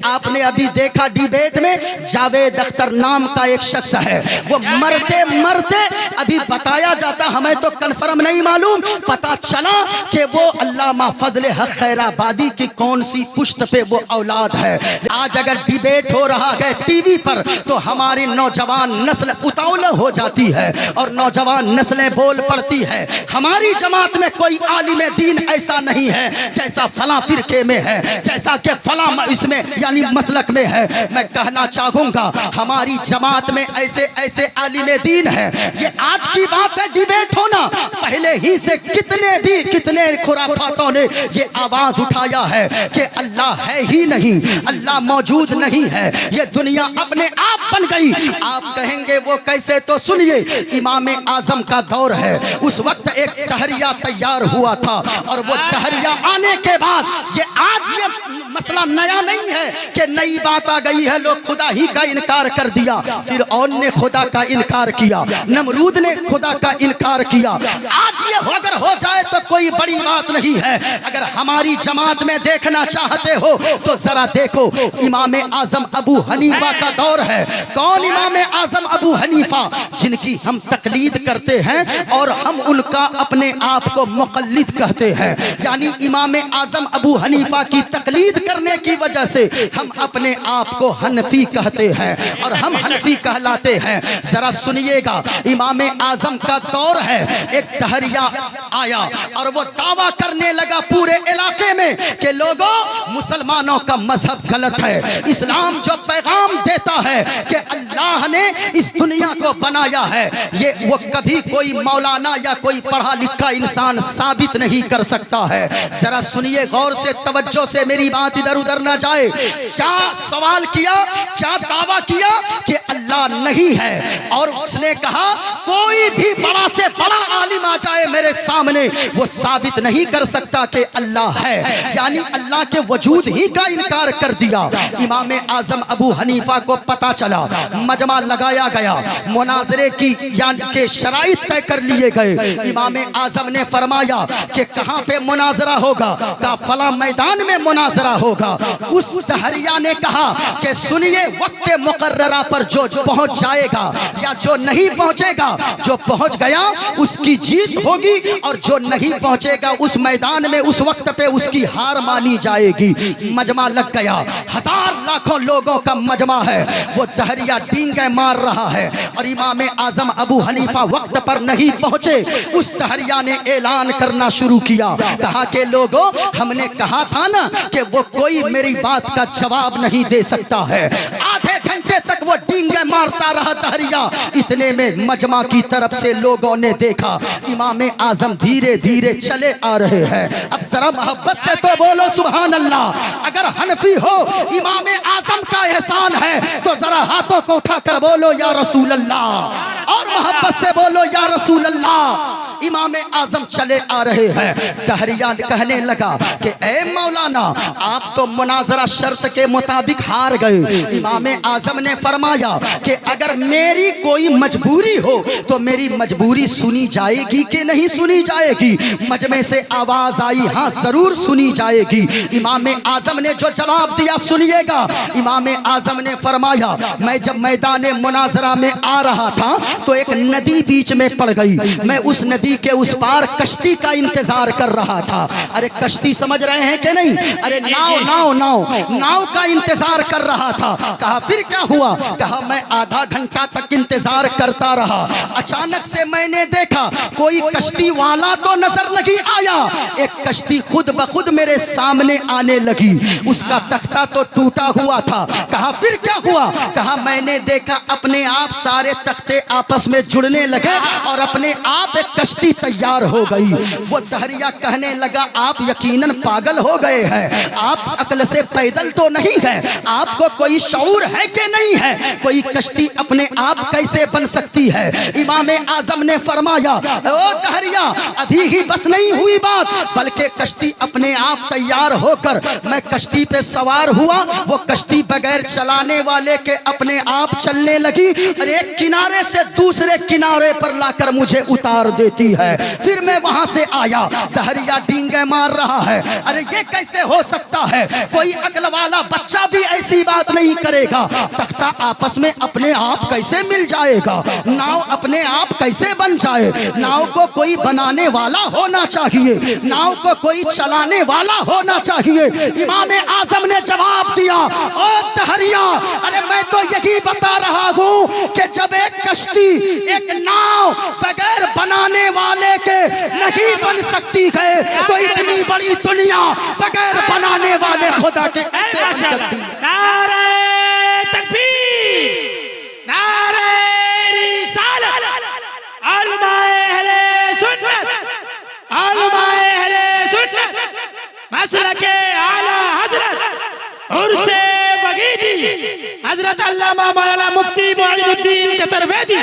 आपने अभी देखा डिबेट में जावेद अख्तर नाम का एक शख्स है, वो मरते मरते अभी बताया जाता, हमें तो कन्फर्म नहीं मालूम, पता चला कि वो अल्लामा फजल हक खैराबादी की कौन सी पुश्त पे वो औलाद है। आज अगर डिबेट हो रहा है टीवी पर तो हमारी नौजवान नस्ल उतावला हो जाती है और नौजवान नस्लें बोल पड़ती है हमारी जमात में कोई आलिम दीन ऐसा नहीं है जैसा फला फिरके में है, जैसा कि फला इसमें यानी मसलक में है। मैं कहना चाहूंगा हमारी जमात में ऐसे ऐसे आलिम दीन है, ये आज की बात है डिबेट होना, पहले ही से कितने खुराफातों ने ये आवाज उठाया है कि अल्लाह है ही नहीं, अल्लाह मौजूद नहीं है, ये दुनिया अपने आप बन गई। आप कहेंगे वो कैसे, तो सुनिए, इमाम आजम का दौर है, उस वक्त एक तहरिया तैयार हुआ था और वो तहरिया आने के बाद ये आज ये मसला नया नहीं है कि नई बात आ गई है, लोग खुदा ही का इनकार कर दिया, फिर और ने खुदा का इनकार किया, नमरूद ने खुदा का इनकार किया। आज ये अगर हो जाए तो कोई बड़ी बात नहीं है। अगर हमारी जमात में देखना चाहते हो तो जरा देखो, इमाम आजम अबू हनीफा का दौर है। कौन इमाम आजम अबू हनीफा, जिनकी हम तकलीद करते हैं और हम उनका अपने आप को मुक़ल्लिद कहते हैं, यानी इमाम आजम अबू हनीफा की तकलीद करने की वजह से हम अपने आप को हनफी कहते हैं और हम हनफी कहलाते हैं। जरा सुनिएगा, इमाम आजम का दौर है, एक तहरिया आया और वो दावा करने लगा पूरे इलाके में कि लोगों मुसलमानों का मजहब गलत है, इस्लाम जो पैगाम देता है कि अल्लाह ने इस दुनिया को बनाया है, ये वो कभी कोई मौलाना या कोई पढ़ा लिखा इंसान साबित नहीं कर सकता है। जरा सुनिए गौर से, तवज्जो से, मेरी बात इधर उधर ना जाए। क्या सवाल किया, क्या दावा किया कि अल्लाह नहीं है, और उसने कहा कोई भी बड़ा से बड़ा आलिम आ जाए मेरे सामने, वो साबित नहीं कर सकता कि अल्लाह है, यानी अल्लाह के वजूद ही का इनकार कर दिया। इमाम आजम अबू हनीफा को पता चला, मजमा लगाया गया, मुनाजरे की यानी के शराइत तय कर लिए गए। इमाम आजम ने फरमाया कि कहाँ पे मुनाजरा होगा, का फला मैदान में मुनाजरा होगा। उस तहरिया ने कहा कि सुनिए, वक्त मुकर्ररा पर जो पहुंच जाएगा या जो नहीं पहुंचेगा, जो पहुंच गया उसकी जीत होगी और जो नहीं पहुंचेगा उस मैदान में उस वक्त पे उसकी हार मानी जाएगी। मजमा लग गया, हजार लाखों लोगों का मजमा है, वो तहरिया डींगे मार रहा है और इमाम आजम अबू हनीफा वक्त पर नहीं पहुंचे। उस तहरिया ने ऐलान करना शुरू किया, कहा कि लोगों, हमने कहा था ना कि वो कोई मेरी बात का जवाब नहीं दे सकता है। आधे घंटे तक वो डींगे मारता रहा तहरिया। इतने में मजमा की तरफ से लोगों ने देखा इमाम आजम धीरे धीरे चले आ रहे हैं। अब जरा मोहब्बत से तो बोलो सुभान अल्लाह। अगर हनफी हो इमाम आजम का एहसान है तो जरा हाथों को उठाकर बोलो या रसूल अल्लाह, और मोहब्बत से बोलो या रसूल अल्लाह। इमाम आजम चले आ रहे हैं। तहरिया कहने लगा कि ए मौलाना, आप तो मुनाजरा शर्त के मुताबिक हार गए। इमाम आजम ने फरमाया कि अगर मेरी कोई मजबूरी हो तो मेरी मजबूरी सुनी जाएगी कि नहीं सुनी जाएगी? मजमे से आवाज आई, हाँ जरूर सुनी जाएगी। इमाम आजम ने जो जवाब दिया सुनिएगा। इमाम आजम ने फरमाया, मैं जब मैदान मुनाजरा में आ रहा था तो एक नदी बीच में पड़ गई। मैं उस नदी के उस पार कश्ती का इंतजार कर रहा था। अरे कश्ती समझ रहे हैं कि नहीं? अरे नाव नाव नाव नाव का इंतजार कर रहा था। कहा फिर क्या हुआ? कहा मैं आधा घंटा तक इंतजार करता रहा। अचानक से मैंने देखा कोई कश्ती वाला तो नजर नहीं आया, एक कश्ती खुद ब खुद मेरे सामने आने लगी। उसका तख्ता तो टूटा हुआ था। कहा फिर क्या हुआ? कहा मैंने देखा अपने आप सारे तख्ते आपस में जुड़ने लगे और अपने आप एक कश्ती तैयार हो गई। वो तहरिया कहने लगा, आप यकीनन पागल हो गए हैं, आप अक्ल से पैदल तो नहीं है, आपको कोई शऊर है कि नहीं है? कोई कश्ती अपने आप कैसे बन सकती है? इमाम आजम ने फरमाया, ओ तहरिया, अभी ही बस नहीं हुई बात, बल्कि कश्ती अपने आप तैयार होकर मैं कश्ती पे सवार हुआ। वो कश्ती बगैर चलाने वाले के अपने आप चलने लगी और एक किनारे से दूसरे दूसरे किनारे पर लाकर मुझे उतार देती है। फिर मैं वहां से आया, दहरिया डींगे मार रहा है। अरे ये कैसे हो सकता है, कोई अक्ल वाला बच्चा भी ऐसी बात नहीं करेगा। तख्ता आपस में अपने आप कैसे मिल जाएगा, नाव अपने आप कैसे बन जाए। नाव को कोई बनाने वाला होना चाहिए, नाव को कोई चलाने वाला होना चाहिए। इमाम आजम ने जवाब दिया, ओ दहरिया, अरे मैं तो यही बता रहा हूं कि जब एक कश्ती, एक नाव बगैर बनाने वाले के नहीं बन सकती है, तो इतनी बड़ी दुनिया बगैर बनाने वाले खुदा के कैसे बन सकती है। नारे तकबीर, नारे रिसालत, उलमाए अहले सुन्नत, उलमाए अहले सुन्नत, मसलके आला हजरत उर्से वगीदी हजरत अल्लामा मौलाना मुफ्ती मुईनुद्दीन चतुर्वेदी।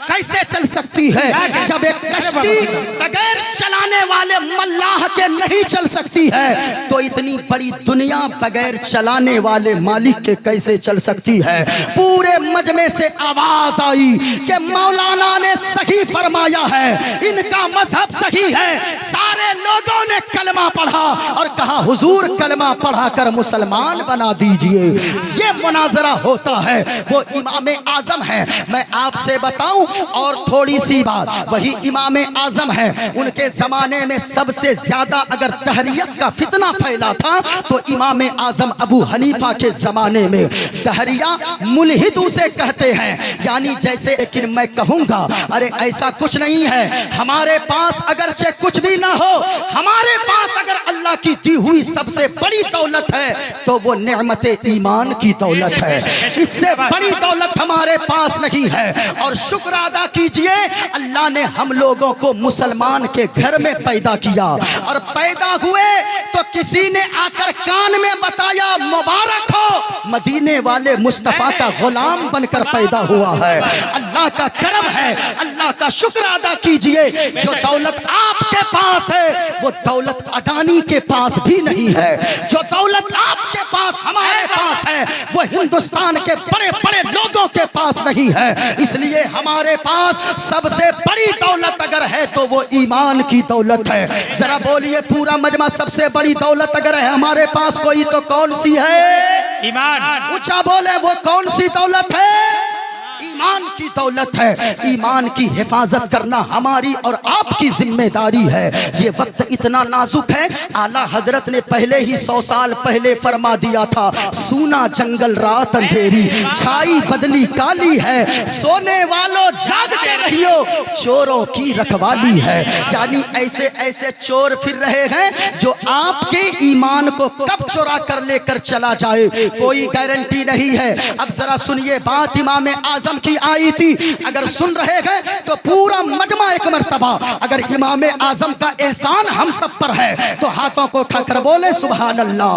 कैसे चल सकती है जब एक कश्ती बगैर चलाने वाले मल्लाह के नहीं चल सकती है, तो इतनी बड़ी दुनिया बगैर चलाने वाले मालिक के कैसे चल सकती है। पूरे मजमे से आवाज आई कि मौलाना ने सही फरमाया है, इनका मजहब सही है। सारे लोगों ने कलमा पढ़ा और कहा हुजूर कलमा पढ़ाकर मुसलमान बना दीजिए। ये मुनाजरा होता है, वो इमाम आजम है। मैं आपसे बताऊं और थोड़ी सी बात, वही इमाम आजम है। उनके जमाने में सबसे ज्यादा अगर तहरीयत का फितना फैला था तो इमाम आजम अबू हनीफा के जमाने में। तहरिया मुल्हिद उसे कहते हैं, यानी जैसे, लेकिन मैं कहूंगा अरे ऐसा कुछ नहीं है। हमारे पास अगरचे कुछ भी ना हो, हमारे पास अगर अल्लाह की दी हुई सबसे बड़ी दौलत है तो वो नेमते ईमान की दौलत है। इससे बड़ी दौलत हमारे पास नहीं है। और शुक्र अदा कीजिए, अल्लाह ने हम लोगों को मुसलमान के घर में पैदा किया, और पैदा हुए तो किसी ने आकर कान में बताया मुबारक हो, मदीने वाले मुस्तफा का गुलाम बनकर पैदा हुआ है। अल्लाह का करम है, अल्लाह का शुक्र अदा कीजिए। जो दौलत आपके पास है वो दौलत अडानी के पास भी नहीं है। जो दौलत आपके पास, हमारे पास है, वो हिंदुस्तान के बड़े बड़े लोगों के पास नहीं है। इसलिए हमारे पास सबसे बड़ी दौलत अगर है तो वो ईमान की दौलत है। जरा बोलिए पूरा मजमा, सबसे बड़ी दौलत अगर है हमारे पास कोई तो कौन सी है? ईमान। ऊंचा बोले, वो कौन सी दौलत है? ईमान की दौलत है। ईमान की हिफाजत करना हमारी और आपकी जिम्मेदारी है। ये वक्त इतना नाजुक है, आला हजरत ने पहले ही 100 साल पहले फरमा दिया था, सूना जंगल रात अंधेरी, छाई बदली काली है, सोने वालों जागते रहियो, चोरों की रखवाली है। यानी ऐसे ऐसे चोर फिर रहे हैं जो आपके ईमान को कब चुरा कर लेकर चला जाए कोई गारंटी नहीं है। अब जरा सुनिए बात इमाम आजम की आई थी, अगर सुन रहे हैं तो पूरा मजमा एक मर्तबा, अगर इमाम आजम का एहसान हम सब पर है तो हाथों को उठाकर बोले सुभान अल्लाह,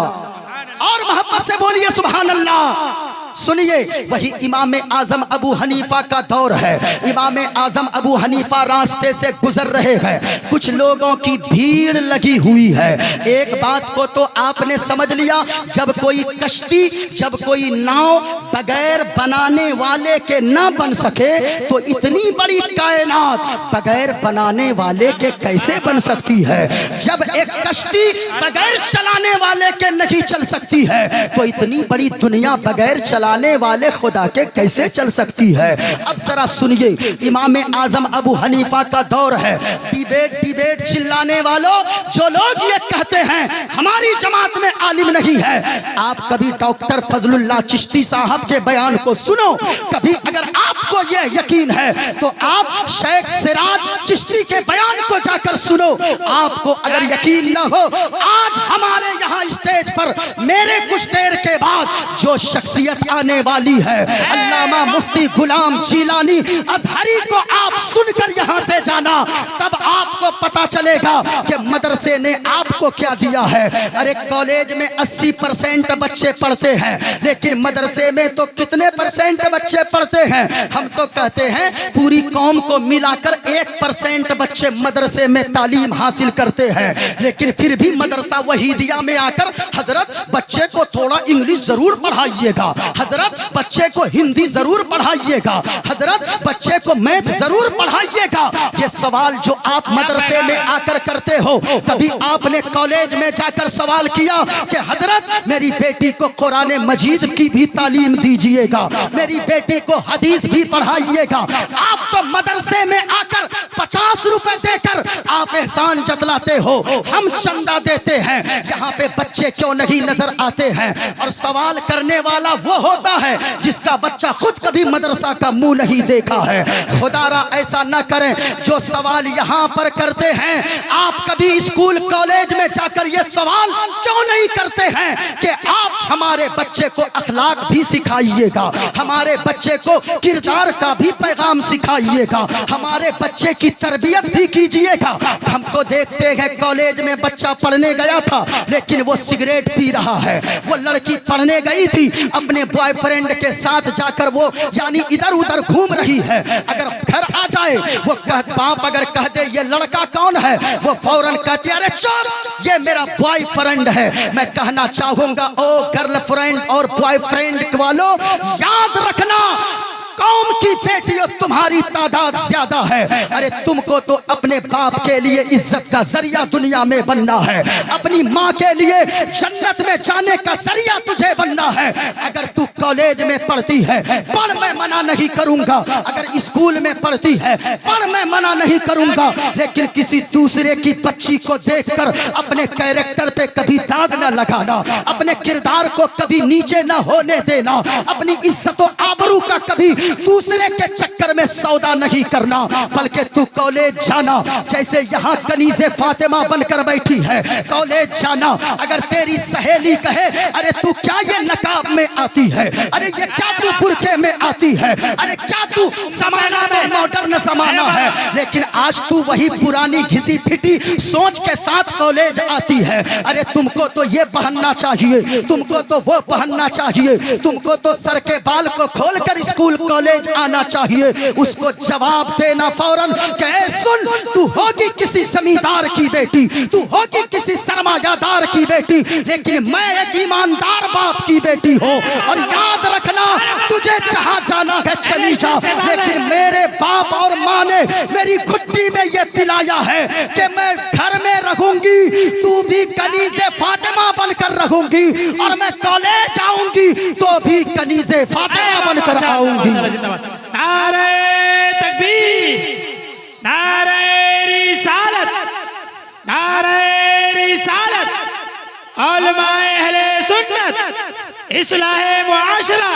और मोहब्बत से बोलिए सुभान अल्लाह। सुनिए, वही इमाम आजम अबू हनीफा का दौर है। इमाम आजम अबू हनीफा रास्ते से गुजर रहे हैं, कुछ लोगों की भीड़ लगी हुई है। एक बात को तो आपने समझ लिया, जब कोई कश्ती, जब कोई नाव बगैर बनाने वाले के ना बन सके तो इतनी बड़ी कायनात बगैर बनाने वाले के कैसे बन सकती है। जब एक कश्ती बगैर चलाने वाले के नहीं चल सकती है तो इतनी बड़ी दुनिया बगैर चलाने वाले खुदा के कैसे चल सकती है। अब जरा सुनिए, इमाम आजम अबू हनीफा का दौर है। डिबेट डिबेट चिल्लाने वालों, जो लोग ये कहते हैं हमारी जमात में आलिम नहीं है, आप कभी डॉक्टर फजलुल्लाह चिश्ती साहब के बयान को सुनो। कभी अगर आपको यह यकीन है तो आप शेख सिराज चिश्ती के बयान को जाकर सुनो। आपको अगर यकीन न हो, आज हमारे यहाँ स्टेज पर मेरे कुछ देर के बाद जो शख्सियत आने वाली है, अल्लामा मुफ्ती गुलाम जीलानी अजहरी को आप सुनकर यहाँ से जाना, तब आपको पता चलेगा कि मदरसे ने आपको क्या दिया है। अरे कॉलेज में 80% बच्चे पढ़ते हैं, लेकिन मदरसे में तो कितने % बच्चे पढ़ते हैं? हम तो कहते हैं पूरी कौम को मिलाकर 1% बच्चे मदरसे में तालीम हासिल करते हैं। लेकिन फिर भी मदरसा वहीदिया में आकर हजरत बच्चे को थोड़ा इंग्लिश जरूर पढ़ाइएगा, हजरत बच्चे को हिंदी जरूर पढ़ाइएगा, हजरत बच्चे को मैथ जरूर पढ़ाइएगा। ये सवाल जो आप मदरसे में आकर करते हो, कभी आपने कॉलेज में जाकर सवाल किया कि हजरत मेरी बेटी को कुरान मजीद की भी तालीम दीजिएगा, मेरी बेटी को हदीस भी पढ़ाइएगा। आप तो मदरसे में आकर 50 रुपए देकर आप एहसान जतलाते हो, हम चंदा देते हैं, यहाँ पे बच्चे क्यों नहीं नजर आते हैं? और सवाल करने वाला वो होता है जिसका बच्चा खुद कभी मदरसा का मुंह नहीं देखा है। खुदारा ऐसा न करें, जो सवाल यहाँ पर करते हैं आप कभी स्कूल कॉलेज में जाकर ये सवाल क्यों नहीं करते हैं कि आप हमारे बच्चे को अखलाक भी सिखाइएगा, हमारे बच्चे को किरदार का भी पैगाम सिखाइएगा, हमारे बच्चे की तरबियत भी कीजिएगा। हमको देखते हैं कॉलेज में बच्चा पढ़ने गया था लेकिन वो सिगरेट पी रहा है, वो लड़की पढ़ने गई थी अपने बॉयफ्रेंड के साथ जाकर वो यानी इधर उधर घूम रही है। अगर घर आ जाए वो बाप अगर कह दे ये लड़का कौन है, वो फौरन कहती है अरे चुप ये मेरा बॉयफ्रेंड है। मैं कहना चाहूंगा ओ गर्लफ्रेंड और बॉयफ्रेंड वालों, याद रखना कौम की बेटियों तुम्हारी तादाद ज्यादा है। अरे तुमको तो अपने बाप के लिए इज्जत का जरिया दुनिया में बनना है, अपनी माँ के लिए जन्नत में जाने का जरिया तुझे बनना है। अगर तू कॉलेज में पढ़ती है पढ़, मैं मना नहीं करूंगा, अगर स्कूल में पढ़ती है पढ़, मैं मना नहीं करूंगा, लेकिन किसी दूसरे की बच्ची को देखकर अपने कैरेक्टर पे कभी दाग न लगाना, अपने किरदार को कभी नीचे न होने देना, अपनी इज्जत और आबरू का कभी दूसरे के चक्कर में सौदा नहीं करना। बल्कि तू कॉलेज जाना, जैसे यहाँ कनीज़े फातिमा बनकर बैठी है, कॉलेज जाना। अगर तेरी सहेली कहे अरे तू क्या ये नकाब में आती है, अरे ये क्या तू बुर्के में आती है, अरे क्या तू जमाना में मॉडर्न जमाना है, लेकिन आज तू वही पुरानी घिसी फिटी सोच के साथ कॉलेज आती है। अरे तुमको तो ये पहनना चाहिए, तुमको तो वो पहनना चाहिए, तुमको तो सर के बाल को खोलकर स्कूल कॉलेज आना चाहिए। उसको जवाब देना फौरन कि सुन, तू होगी किसी जमींदार की बेटी, तू होगी किसी सरमायादार की बेटी, लेकिन मैं एक ईमानदार बाप की बेटी हूँ। और याद रखना तुझे जहाँ जाना है चली जा, लेकिन मेरे बाप और माँ ने मेरी घुट्टी में ये पिलाया है कि मैं घर में रहूंगी तू भी कनीज़े फातिमा बनकर रहूंगी, और मैं कॉलेज आऊंगी तो भी कनीज़े फातिमा बनकर आऊंगी। नारे तकबीर, नारे रिसालत, नारे रिसालत, उलमाए अहले सुन्नत, इस्लाहे मुआशरा।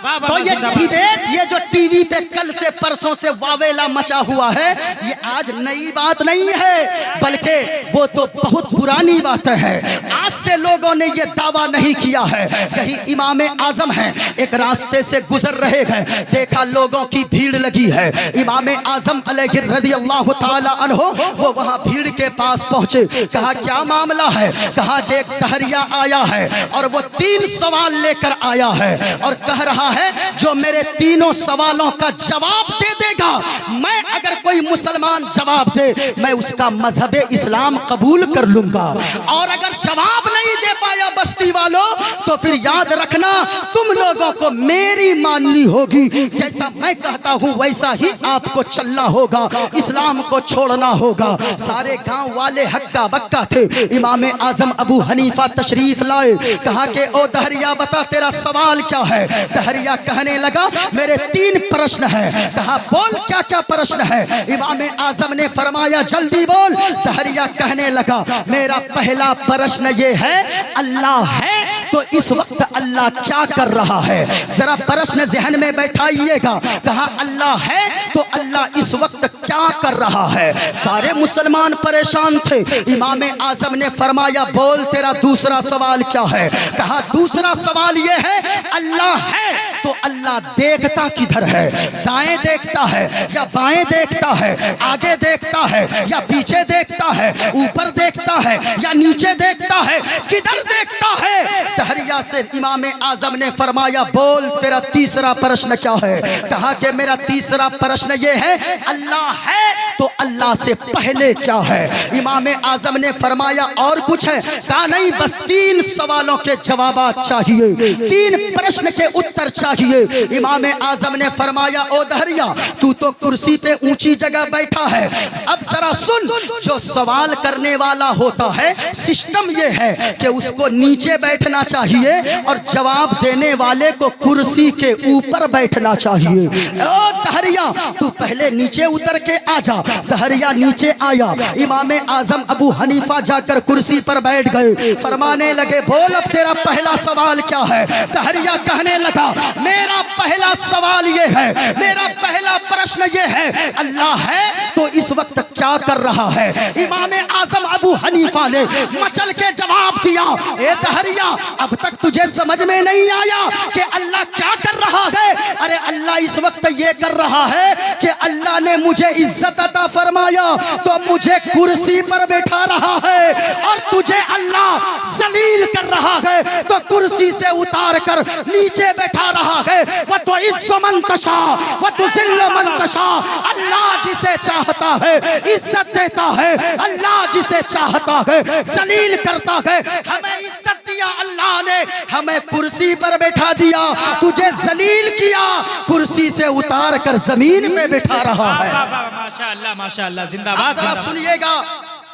तो ये डिबेट, ये जो टीवी पे कल से परसों से वावेला मचा हुआ है, ये आज नई बात नहीं है, बल्कि वो तो बहुत पुरानी बात है। आज से लोगों ने ये दावा नहीं किया है। यही इमाम आजम है, एक रास्ते से गुजर रहे हैं, देखा लोगों की भीड़ लगी है। इमाम आजम अलैहि रज़ियल्लाहु ताला अन्हु वो वहाँ भीड़ के पास पहुँचे, कहा क्या मामला है? कहा देख टहरिया आया है और वो 3 सवाल लेकर आया है और कह रहा है जो मेरे तीनों सवालों का जवाब दे देगा, मैं अगर कोई मुसलमान जवाब दे मैं उसका मजहब इस्लाम कबूल कर लूंगा, और अगर जवाब नहीं दे पाया बस्ती वालों तो फिर याद रखना तुम लोगों को मेरी माननी होगी। जैसा मैं कहता हूँ वैसा ही आपको चलना होगा, इस्लाम को छोड़ना होगा। सारे गांव वाले हक्का बक्का थे। इमाम आजम अबू हनीफा तशरीफ लाए, कहा कि ओ दहरिया बता तेरा सवाल क्या है? दहरिया कहने लगा मेरे 3 प्रश्न हैं। कहा बोल क्या क्या प्रश्न है? इमाम आजम ने फरमाया जल्दी बोल। दहरिया कहने लगा मेरा पहला प्रश्न ये है अल्लाह है तो इस वक्त अल्लाह क्या कर रहा है? जरा प्रश्न ज़हन में बैठाइएगा। कहा अल्लाह है तो अल्लाह इस वक्त क्या कर रहा है? सारे मुसलमान परेशान थे। इमाम आजम ने फरमाया बोल तेरा दूसरा सवाल क्या है? कहा दूसरा सवाल ये है अल्लाह है तो अल्लाह देखता किधर है, दाएं देखता है या बाएं देखता है, आगे देखता है या पीछे देखता है, ऊपर देखता है या नीचे देखता है, किधर देखता है? तहरिया से इमाम आजम ने फरमाया, बोल तेरा तीसरा प्रश्न क्या है? कहा कि मेरा तीसरा प्रश्न ये है, अल्लाह है तो अल्लाह से पहले क्या है? इमाम आजम ने फरमाया और कुछ है? कहा नहीं, बस 3 सवालों के जवाब चाहिए, 3 प्रश्न के उत्तर चाहिए। इमाम आजम ने फरमाया, ओ दहरिया तू तो कुर्सी पे ऊंची जगह बैठा है, अब जरा सुन, जो सवाल करने वाला होता है सिस्टम ये है कि उसको नीचे बैठना चाहिए और जवाब देने वाले को कुर्सी के ऊपर बैठना चाहिए। ओ दहरिया तू पहले नीचे उतर के आ जा। दहरिया नीचे आया, इमाम आजम अबू हनीफा जाकर कुर्सी पर बैठ गए। फरमाने लगे, बोल अब तेरा पहला सवाल क्या है? दहरिया कहने लगा, मेरा पहला सवाल ये है, मेरा पहला प्रश्न ये है, अल्लाह है तो इस वक्त क्या कर रहा है? इमाम आजम अबू हनीफा ने मचल के जवाब दिया, ए दहरिया अब तक तुझे समझ में नहीं आया कि अल्लाह क्या कर रहा है? अरे अल्लाह इस वक्त ये कर रहा है कि अल्लाह ने मुझे इज्जत अता फरमाया तो मुझे कुर्सी पर बैठा रहा है, और तुझे अल्लाह जलील कर रहा है तो कुर्सी से उतार कर नीचे बैठा रहा है। वह तो इज्जत मंतशा वह तो जिल्ल मंतशा, अल्लाह जिसे चाहता है इज्जत देता है, अल्लाह जिसे चाहता है जलील करता है। हमें इज्जत दिया अल्लाह ने, हमें कुर्सी पर बैठा दिया, तुझे जलील किया, कुर्सी से उतार कर जमीन में बैठा रहा है। माशाअल्लाह माशाअल्लाह, जिंदाबाद। जरा सुनिएगा,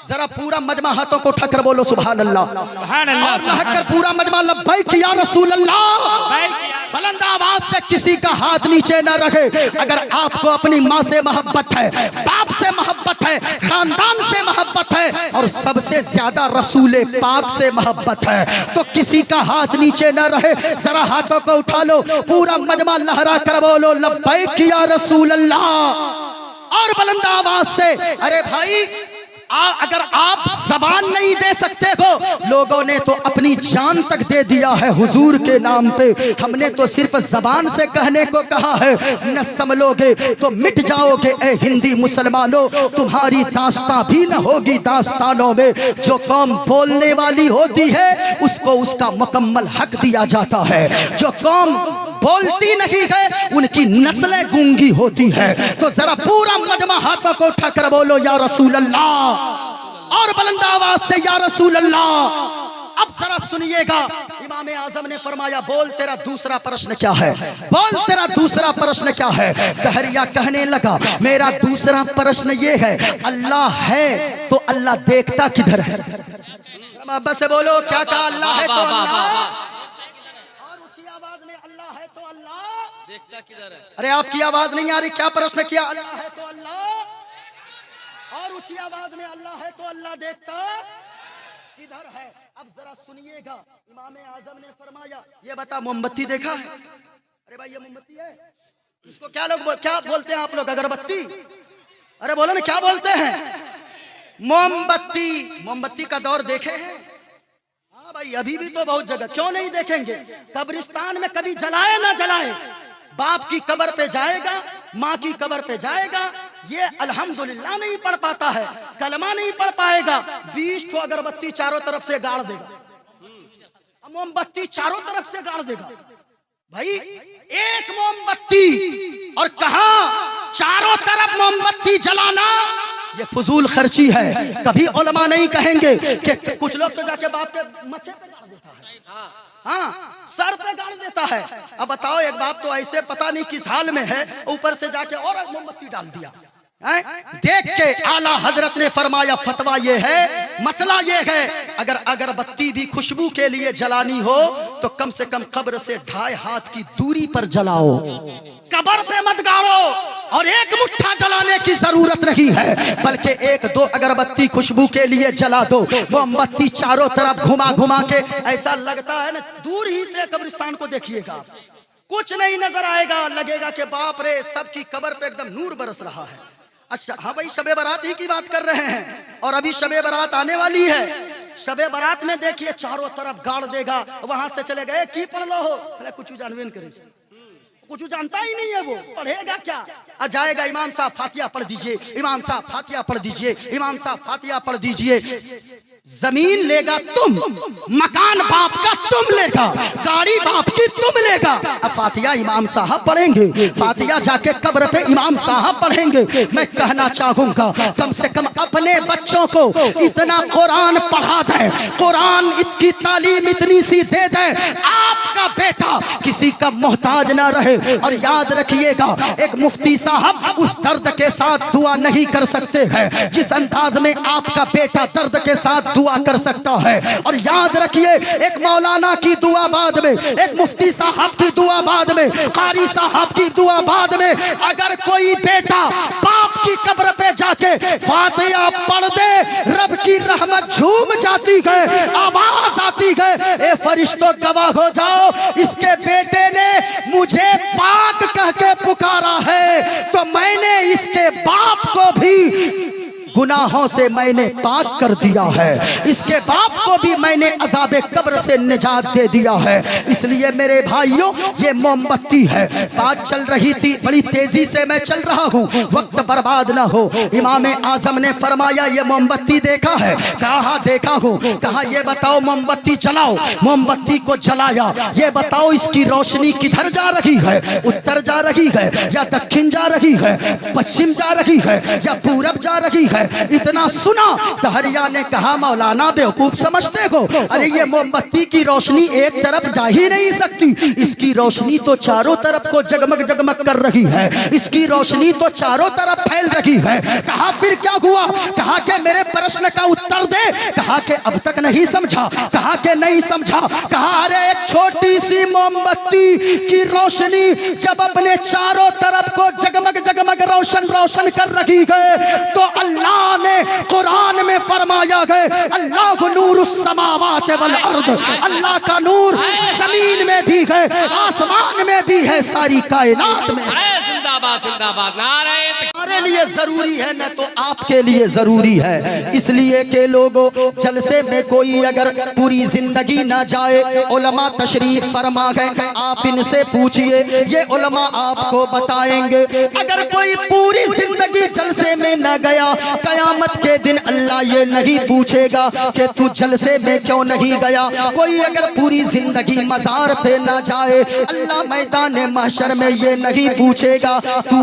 जरा पूरा मजमा हाथों को उठाकर बोलो सुभान अल्लाह, सुभान अल्लाह, और रहकर पूरा मजमा लब्बैक या रसूल अल्लाह। बुलंद आवाज से किसी का हाथ नीचे न रखे। अगर आपको अपनी माँ से मोहब्बत है, बाप से मोहब्बत है, खानदान से मोहब्बत है, और सबसे ज्यादा रसूल पाक से मोहब्बत है, तो किसी का हाथ नीचे न रहे। जरा हाथों को उठा लो, पूरा मजमा लहरा कर बोलो लब्बैक या रसूल अल्लाह, और बुलंद आवाज से। अरे भाई अगर आप जबान नहीं दे सकते हो, लोगों ने तो अपनी जान तक दे दिया है हुजूर के नाम पे, हमने तो सिर्फ जबान से कहने को कहा है। न संभलोगे तो मिट जाओगे ए हिंदी मुसलमानों, तुम्हारी दास्तां भी न होगी दास्तानों में। जो कौम बोलने वाली होती है उसको उसका मुकम्मल हक दिया जाता है, जो कौम बोलती नहीं है उनकी नस्लें गूंगी होती है। तो जरा पूरा मजमा हाथों को उठाकर बोलो या रसूल अल्लाह, और बुलंद आवाज से या रसूल अल्लाह। अब जरा सुनिएगा, इमाम आजम ने फरमाया, बोल तेरा दूसरा प्रश्न क्या है? बोल तेरा दूसरा प्रश्न क्या है? दहरिया कहने लगा, मेरा दूसरा प्रश्न ये है, अल्लाह है तो अल्लाह देखता किधर है? मोहब्बत से बोलो, क्या कहा? अल्लाह है तो अल्लाह, देखता किधर है? अरे आपकी आवाज नहीं आ रही, क्या प्रश्न किया? अल्लाह है तो अल्लाह, और ऊंची आवाज में अल्लाह है तो अल्लाह देखता किधर है? अब जरा सुनिएगा, इमाम आजम ने फरमाया, ये बता मोमबत्ती देखा है? अरे भाई ये मोमबत्ती है, इसको क्या बोलते हैं आप लोग? अगरबत्ती? अरे बोलो ना, क्या बोलते हैं? मोमबत्ती। मोमबत्ती का दौर देखे हैं? हाँ भाई, अभी भी तो बहुत जगह, क्यों नहीं देखेंगे? कब्रिस्तान में कभी जलाए ना जलाए, बाप की कब्र पे जाएगा, माँ की कब्र पे जाएगा, ये अल्हम्दुलिल्लाह नहीं पढ़ पाता है, कलमा नहीं पढ़ पाएगा, 20 ठो अगरबत्ती चारों तरफ से गाड़ देगा, मोमबत्ती चारों तरफ से गाड़ देगा। भाई एक मोमबत्ती और कहा चारों तरफ मोमबत्ती जलाना, ये फजूल खर्ची है। कभी उलमा नहीं कहेंगे कि कुछ लोग तो जाके बाप के मथे पे गाड़ देता है, हाँ सर पे गाड़ देता है। अब बताओ, एक बाप तो ऐसे पता नहीं किस हाल में है, ऊपर से जाके और मोमबत्ती डाल दिया। देख के आला हजरत ने फरमाया, फतवा ये है, मसला ये है, अगर अगरबत्ती भी खुशबू के लिए जलानी हो तो कम से कम कब्र से 2.5 हाथ की दूरी पर जलाओ, कब्र पे मत गाड़ो। और एक मुट्ठा जलाने की जरूरत नहीं है, बल्कि 1-2 अगरबत्ती खुशबू के लिए जला दो। मोमबत्ती चारों तरफ घुमा घुमा के ऐसा लगता है ना, दूर ही से कब्रिस्तान को देखिएगा, कुछ नहीं नजर आएगा, लगेगा कि बाप रे सबकी कब्र पे एकदम नूर बरस रहा है। अच्छा हाँ भाई, शबे बारात ही की बात कर रहे हैं, और अभी शबे बारात आने वाली है। शबे बारात में देखिए चारों तरफ गाड़ देगा, वहां से चले गए की पढ़ लो हो, अरे कुछ जानवे न करे, कुछ जानता ही नहीं है, वो पढ़ेगा क्या? आ जाएगा इमाम साहब फातिहा पढ़ दीजिए, इमाम साहब फातिहा पढ़ दीजिए, इमाम साहब फातिहा पढ़ दीजिए। जमीन लेगा तुम, मकान बाप का तुम लेगा, गाड़ी बाप की तुम लेगा। अब फातिहा इमाम साहब पढ़ेंगे, फातिहा जाके कब्र पे इमाम साहब पढ़ेंगे। मैं कहना चाहूंगा कम से कम अपने बच्चों को इतना कुरान पढ़ा दें, कुरान की तालीम इतनी सी दे दें, आपका बेटा किसी का मोहताज ना रहे। और याद रखिएगा, एक मुफ्ती साहब उस दर्द के साथ दुआ नहीं कर सकते हैं जिस अंदाज में आपका बेटा दर्द के साथ दुआ कर सकता है। और याद रखिए, एक मौलाना की दुआ बाद में, एक मुफ्ती साहब की दुआ बाद में, कारी साहब की दुआ बाद में, अगर कोई बेटा बाप की कब्र पे जाके फातिहा पढ़ दे, रब की रहमत झूम जाती है, आवाज आती है, ए फरिश्तों गवाह हो जाओ, इसके बेटे ने मुझे पाक कह के पुकारा है, तो मैंने इसके बाप को भी गुनाहों से मैंने पाक कर दिया है, इसके बाप को भी मैंने अज़ाबे कब्र से निजात दे दिया है। इसलिए मेरे भाइयों, ये मोमबत्ती है, बात चल रही थी, बड़ी तेजी से मैं चल रहा हूँ, वक्त बर्बाद ना हो। इमाम आजम ने फरमाया, ये मोमबत्ती देखा है? कहा देखा हूँ। कहा ये बताओ, मोमबत्ती जलाओ। मोमबत्ती को जलाया, ये बताओ इसकी रोशनी किधर जा रही है? उत्तर जा रही है या दक्षिण जा रही है, पश्चिम जा रही है या पूरब जा रही है? इतना सुना, तहरिया ने कहा मौलाना बेवकूफ समझते हो, अरे ये मोमबत्ती की रोशनी एक तरफ जा ही नहीं सकती, इसकी रोशनी तो चारों तरफ को जगमग जगमग कर रही है, इसकी रोशनी तो चारों तरफ फैल रही है। कहा फिर क्या हुआ? कहा कि मेरे प्रश्न का उत्तर दे। कहा कि अब तक नहीं समझा। कहा कि नहीं समझा। कहा अरे एक छोटी सी मोमबत्ती की रोशनी जब अपने चारों तरफ को जगमग जगमग रोशन रोशन कर रही है, तो अल्लाह ने कुरान में फरमाया है, अल्लाह नूरुस समावात वल अर्द, अल्लाह का नूर जमीन में भी है, आसमान में भी है, सारी कायनात में। जिंदाबाद जिंदाबाद, नारे हमारे लिए जरूरी है न तो आपके लिए जरूरी है। इसलिए के लोगों, जलसे में कोई अगर पूरी जिंदगी ना जाए, उलमा तशरीफ फरमा गए, आप इनसे पूछिए, ये उलमा आपको बताएंगे। अगर कोई पूरी जिंदगी जलसे में न गया, कयामत के दिन अल्लाह ये नहीं पूछेगा कि तू जलसे में क्यों नहीं गया। कोई अगर पूरी जिंदगी मज़ार पे ना जाए, अल्लाह मैदान महशर में ये नहीं पूछेगा तू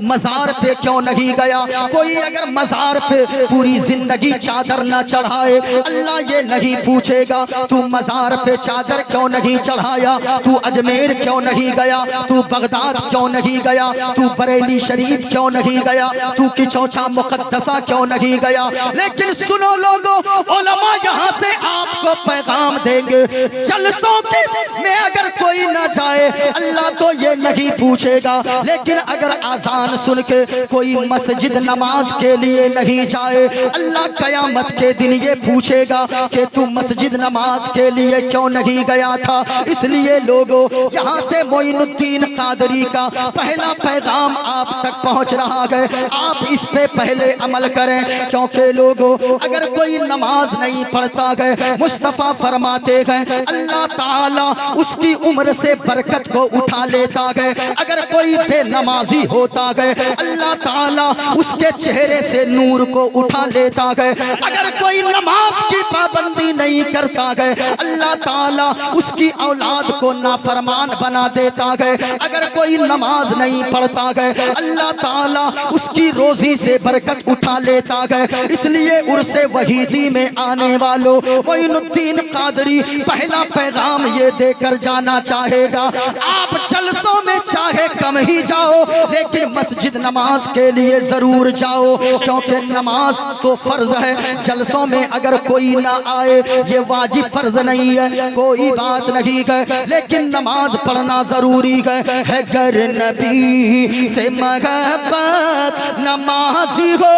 मज़ार पे क्यों नहीं गया। कोई अगर मज़ार पे पूरी जिंदगी चादर ना चढ़ाए, अल्लाह ये नहीं पूछेगा तू मज़ार पे चादर क्यों नहीं चढ़ाया, तू अजमेर क्यों नहीं गया, तू बगदाद क्यों नहीं गया, तू बरेली शरीफ क्यों नहीं गया, तू किचौचा मुकद्दसा क्यों नहीं गया। लेकिन सुनो लोगों, उलमा यहाँ से आपको पैगाम देंगे, जलसों के में अगर कोई ना जाए, अल्लाह तो ये नहीं पूछेगा। लेकिन अगर आजान सुन के कोई मस्जिद नमाज के लिए नहीं जाए, अल्लाह कयामत के दिन ये पूछेगा कि तू मस्जिद नमाज के लिए क्यों नहीं गया था। इसलिए लोगों, यहाँ से मोइनुद्दीन कादरी का पहला पैगाम आप तक पहुँच रहा है, आप इस पे पहले अमल करें। क्योंकि लोगों, अगर कोई नमाज नहीं पढ़ता है, मुस्तफ़ा फरमाते हैं अल्लाह ताला उसकी उम्र से बरकत को उठा लेता है। अगर कोई बेनमाजी होता है, अल्लाह ताला उसके चेहरे से नूर को उठा लेता है। अगर कोई नमाज की पाबंदी नहीं करता है, अल्लाह ताला उसकी औलाद को नाफरमान बना देता है। अगर कोई नमाज नहीं पढ़ता है, अल्लाह ताला उसकी रोजी से बरकत उठा लेता है। इसलिए उर्से वहीदी में आने वालों, मोइनुद्दीन कादरी पहला पैगाम ये देकर जाना चाहेगा, आप जलसों में चाहे कम ही जाओ, लेकिन मस्जिद नमाज के लिए जरूर जाओ, क्योंकि नमाज तो फर्ज है। जलसों में अगर कोई ना आए, ये वाजिब फर्ज नहीं है, कोई बात नहीं है, लेकिन नमाज पढ़ना जरूरी है। गर नबी से महब्बत नमाजी हो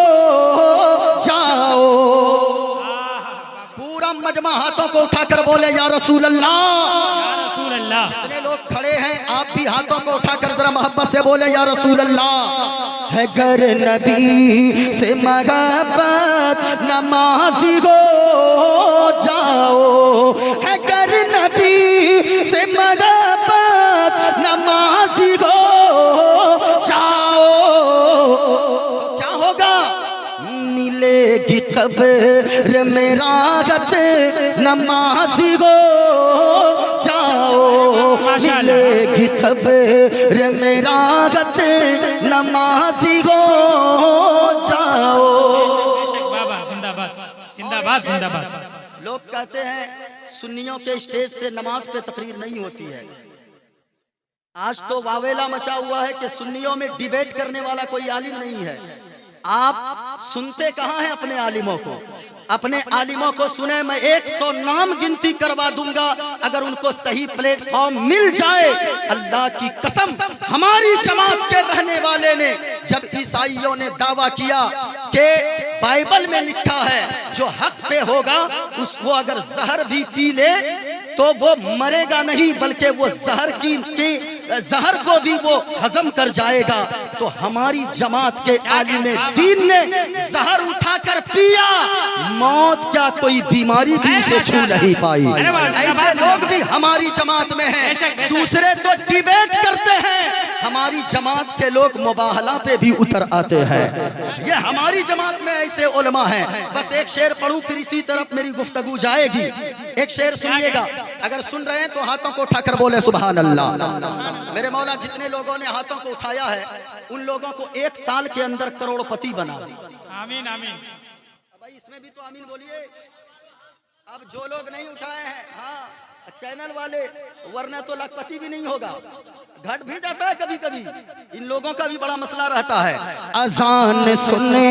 जाओ। पूरा मजमा हाथों को उठाकर बोले या रसूल अल्लाह। या रसूल अल्लाह। जितने लोग खड़े हैं आप भी हाथों को उठाकर जरा मोहब्बत से बोले या रसूल अल्लाह। है गर नबी से महब्बत नमाजी हो जाओ, है गर नबी से महब्बत नमाजी हो मिलेगी कब्र में राहत नमाजी हो जाओ, मिलेगी कब्र में राहत नमाजी हो जाओ। बाबा जिंदाबाद जिंदाबाद जिंदाबाद। लोग कहते हैं सुन्नियों के स्टेज से नमाज पे तकरीर नहीं होती है। आज तो वावेला मचा हुआ है कि सुन्नियों में डिबेट करने वाला कोई आलिम नहीं है। आप सुनते कहाँ हैं अपने आलिमों को? अपने आलिमों को सुने। मैं 100 नाम गिनती करवा दूंगा, अगर उनको सही प्लेटफॉर्म मिल जाए। अल्लाह की कसम, हमारी जमात के रहने वाले ने जब ईसाइयों ने दावा किया कि बाइबल में लिखा है जो हक पे होगा वो अगर जहर भी पी ले तो वो मरेगा नहीं, बल्कि वो जहर को भी वो हजम कर जाएगा। तो हमारी जमात के आलिम दीन ने जहर उठाकर पिया, मौत क्या कोई बीमारी भी उसे छू नहीं पाई। ऐसे लोग भी हमारी जमात में हैं। दूसरे तो डिबेट करते हैं, हमारी जमात के लोग मुबाहला पे भी उतर आते हैं। ये हमारी जमात में ऐसे उलमा हैं। बस एक शेर पढ़ूं फिर इसी तरफ मेरी गुफ्तगू जाएगी। एक शेर सुनिएगा, अगर सुन रहे हैं तो हाथों को उठाकर बोले सुभान अल्लाह। मेरे मौला जितने लोगों ने हाथों को उठाया है उन लोगों को 1 साल के अंदर करोड़पति बना। आमीन आमीन। भाई इसमें भी तो आमीन बोलिए। अब जो लोग नहीं उठाए हैं, हाँ चैनल वाले, वरना तो लखपति भी नहीं होगा। घट भी जाता है कभी कभी, इन लोगों का भी बड़ा मसला रहता है। अजान सुनने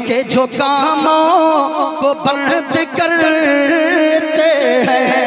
के जो कामों को बंद करते हैं,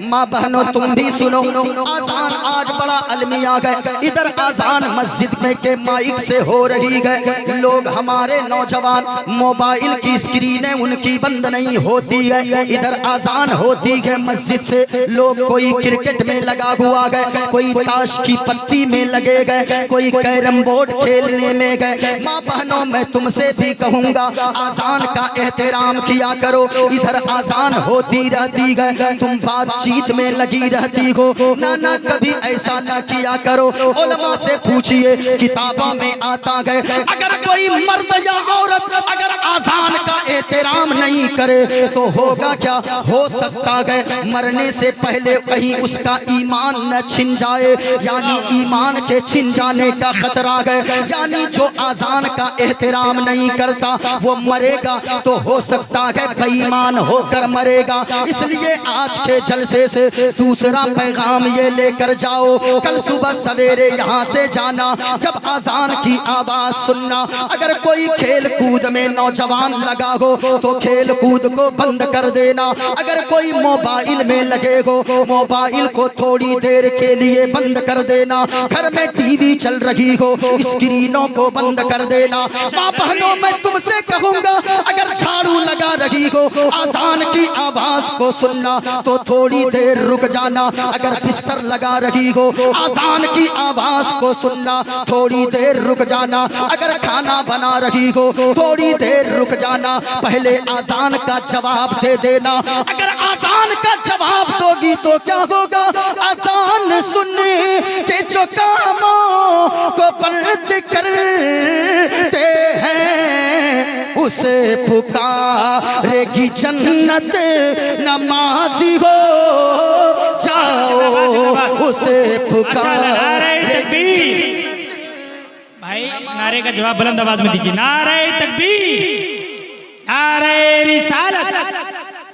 माँ बहनों तुम भी सुनो। आजान आज बड़ा अलमी आ गए। इधर आजान मस्जिद में के माइक से हो रही है, लोग हमारे नौजवान मोबाइल की स्क्रीनें उनकी बंद नहीं होती है। इधर आजान होती है मस्जिद से, लोग कोई क्रिकेट में लगा हुआ गए, कोई ताश की पत्ती में लगे गए, कोई कैरम बोर्ड खेलने में गए। माँ बहनों मैं तुमसे भी कहूँगा आजान का एहतराम किया करो। इधर आजान होती रहती है, तुम बातचीत में लगी रहती हो। ना कभी ऐसा ना किया करो। उलमा से पूछिए, किताबों में आता है अगर कोई मर्द या औरत अगर आजान का एहतराम नहीं करे तो होगा क्या? हो सकता है मरने से पहले कहीं उसका ईमान न छिन जाए, यानी ईमान के छिन जाने का खतरा है। यानी जो आजान का एहतराम नहीं करता वो मरेगा तो हो सकता है बेईमान होकर मरेगा। इसलिए आज के जलसे से दूसरा पैगाम ये लेकर जाओ, कल सुबह सवेरे यहाँ से जाना, जब आजान की आवाज सुनना। अगर कोई खेल कूद में नौजवान लगा हो तो खेल कूद को बंद कर देना। अगर कोई मोबाइल में लगे हो, मोबाइल को थोड़ी देर के लिए बंद कर देना। घर में टीवी चल रही हो, स्क्रीनों को बंद कर देना। माँ बहनों मैं तुमसे कहूँगा अगर झाड़ू लगा रही हो, आजान की आवाज को सुनना तो थोड़ी देर रुक जाना। अगर बिस्तर लगा रही हो, आजान की आवाज को सुनना, थोड़ी देर रुक जाना। अगर खाना बना रही हो, थोड़ी देर रुक जाना। पहले आजान का जवाब दे देना। अगर आजान का जवाब दोगी तो क्या होगा? आजान सुनने के जो कामों को बंद करते हैं उसे पुकारेगी जन्नत नमाजी हो जाओ, उसे पुकारेगी। भाई नारे का जवाब बुलंद आवाज में दीजिए। नारे तकबीर, नारे रिसालत,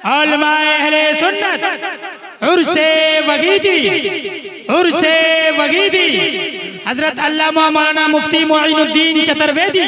उलमाए अहले सुन्नत, उर्से वगीदी, उर्से वगीदी, हजरत अल्लामा मौलाना मुफ्ती मोइनुद्दीन चतुर्वेदी।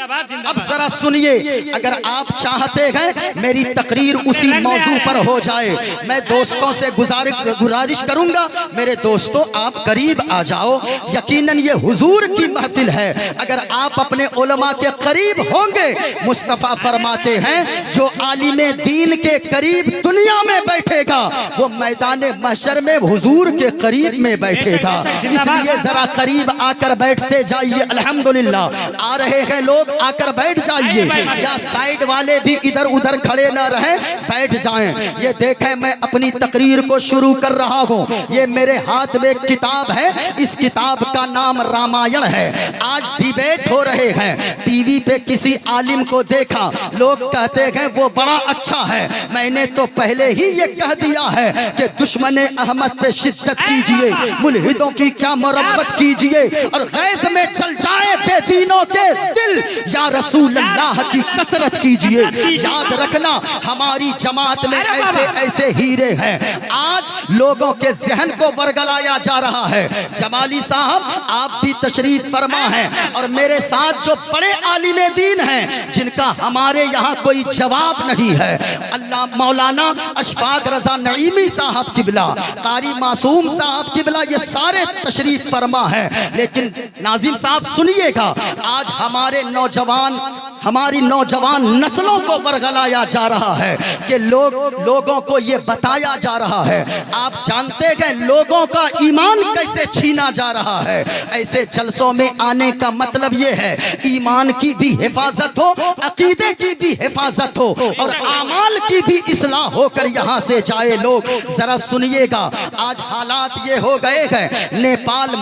अब जरा सुनिए, अगर आप चाहते हैं मेरी तकरीर उसी मौजू पर हो जाए, मैं दोस्तों से गुजारिश करूंगा, मेरे दोस्तों आप करीब आ जाओ। यकीनन ये हुजूर की महफिल है। अगर आप अपने उलमा के करीब होंगे, मुस्तफ़ा फरमाते हैं जो आलिम दीन के करीब दुनिया में बैठेगा वो मैदान महशर में हुजूर के करीब में बैठेगा। इसलिए जरा करीब आकर बैठते जाइए। अल्हम्दुलिल्लाह आ रहे हैं लोग, आकर बैठ जाइए, या साइड वाले भी इधर उधर खड़े न रहें, बैठ जाएं। ये देखें, मैं अपनी तकरीर को शुरू कर रहा हूँ। ये मेरे हाथ में किताब है, इस किताब का नाम रामायण है। आज डिबेट हो रहे हैं, टीवी पे किसी आलिम को देखा, लोग कहते हैं वो बड़ा अच्छा है। मैंने तो पहले ही ये कह दिया है कि दुश्मन अहमद पे शिद्दत कीजिए, मुल्हिदों की क्या मुरब्बत कीजिए, और गैज़ में चल जाए बेदीनों के दिल, या रसूल अल्लाह की कसरत कीजिए। याद रखना, हमारी जमात में ऐसे ऐसे हीरे हैं। आज लोगों के जहन को वर्गलाया जा रहा है। जमाली साहब, आप भी तशरीफ फरमा हैं, और मेरे साथ जो बड़े आलिमे दीन हैं जिनका हमारे यहाँ कोई जवाब नहीं है, अल्लाह मौलाना अशफाक रजा नईमी साहब किबला, कारी मासूम साहब किबला, ये सारे तशरीफ फरमा है। लेकिन नाजिम साहब सुनिएगा, आज हमारी नौजवान नस्लों को वर्गलाया जा रहा है कि लोगों को ये बताया जा रहा है। आप जानते हैं लोगों का ईमान कैसे छीना जा रहा है। ऐसे जलसों में आने का मतलब ये है ईमान की भी हिफाजत हो, अकीदे की भी हिफाजत हो, और आमाल की भी इस्लाह होकर यहाँ से जाए लोग। जरा सुनिएगा, आज हालात ये हो गए हैं, नेपाल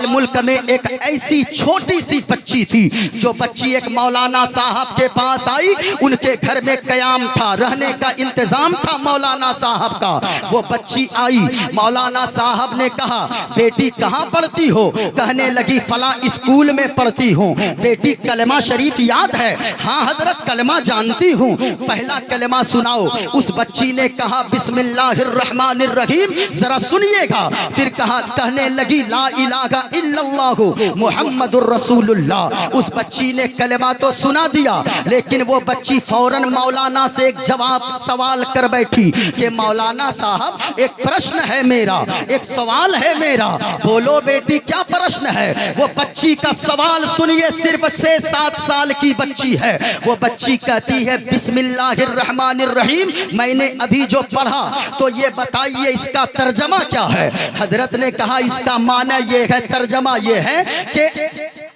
मुल्क में एक ऐसी छोटी सी बच्ची थी, जो बच्ची एक मौलाना साहब के पास आई। उनके घर में कयाम था, रहने का इंतजाम था मौलाना साहब का। वो बच्ची आई, मौलाना साहब ने कहा, बेटी कहाँ पढ़ती हो? कहने लगी, फला स्कूल में पढ़ती हूँ। बेटी कलमा शरीफ याद है? हाँ हजरत, कलमा जानती हूँ। पहला कलमा सुनाओ। उस बच्ची ने कहा, बिस्मिल्लाहिर्रहमानिर्रहीम। जरा सुनिएगा, फिर कहा, कहने लगी, ला इलाहा इल्लल्लाहु मुहम्मदुर रसूलुल्लाह। उस बच्ची ने कलमा तो सुना दिया, लेकिन वो बच्ची फौरन मौलाना से एक सवाल कर बैठी कि मौलाना साहब, एक प्रश्न है मेरा, एक सवाल है मेरा। बोलो बेटी, क्या प्रश्न है? वो बच्ची का सवाल सुनिए, सिर्फ 6-7 साल की बच्ची है। वो बच्ची कहती है, बिस्मिल्लाहिर्रहमानिर्रहीम, मैंने अभी जो पढ़ा तो ये बताइए इसका तर्जमा क्या है? हजरत ने कहा, इसका माना ये है, तर्जमा ये है कि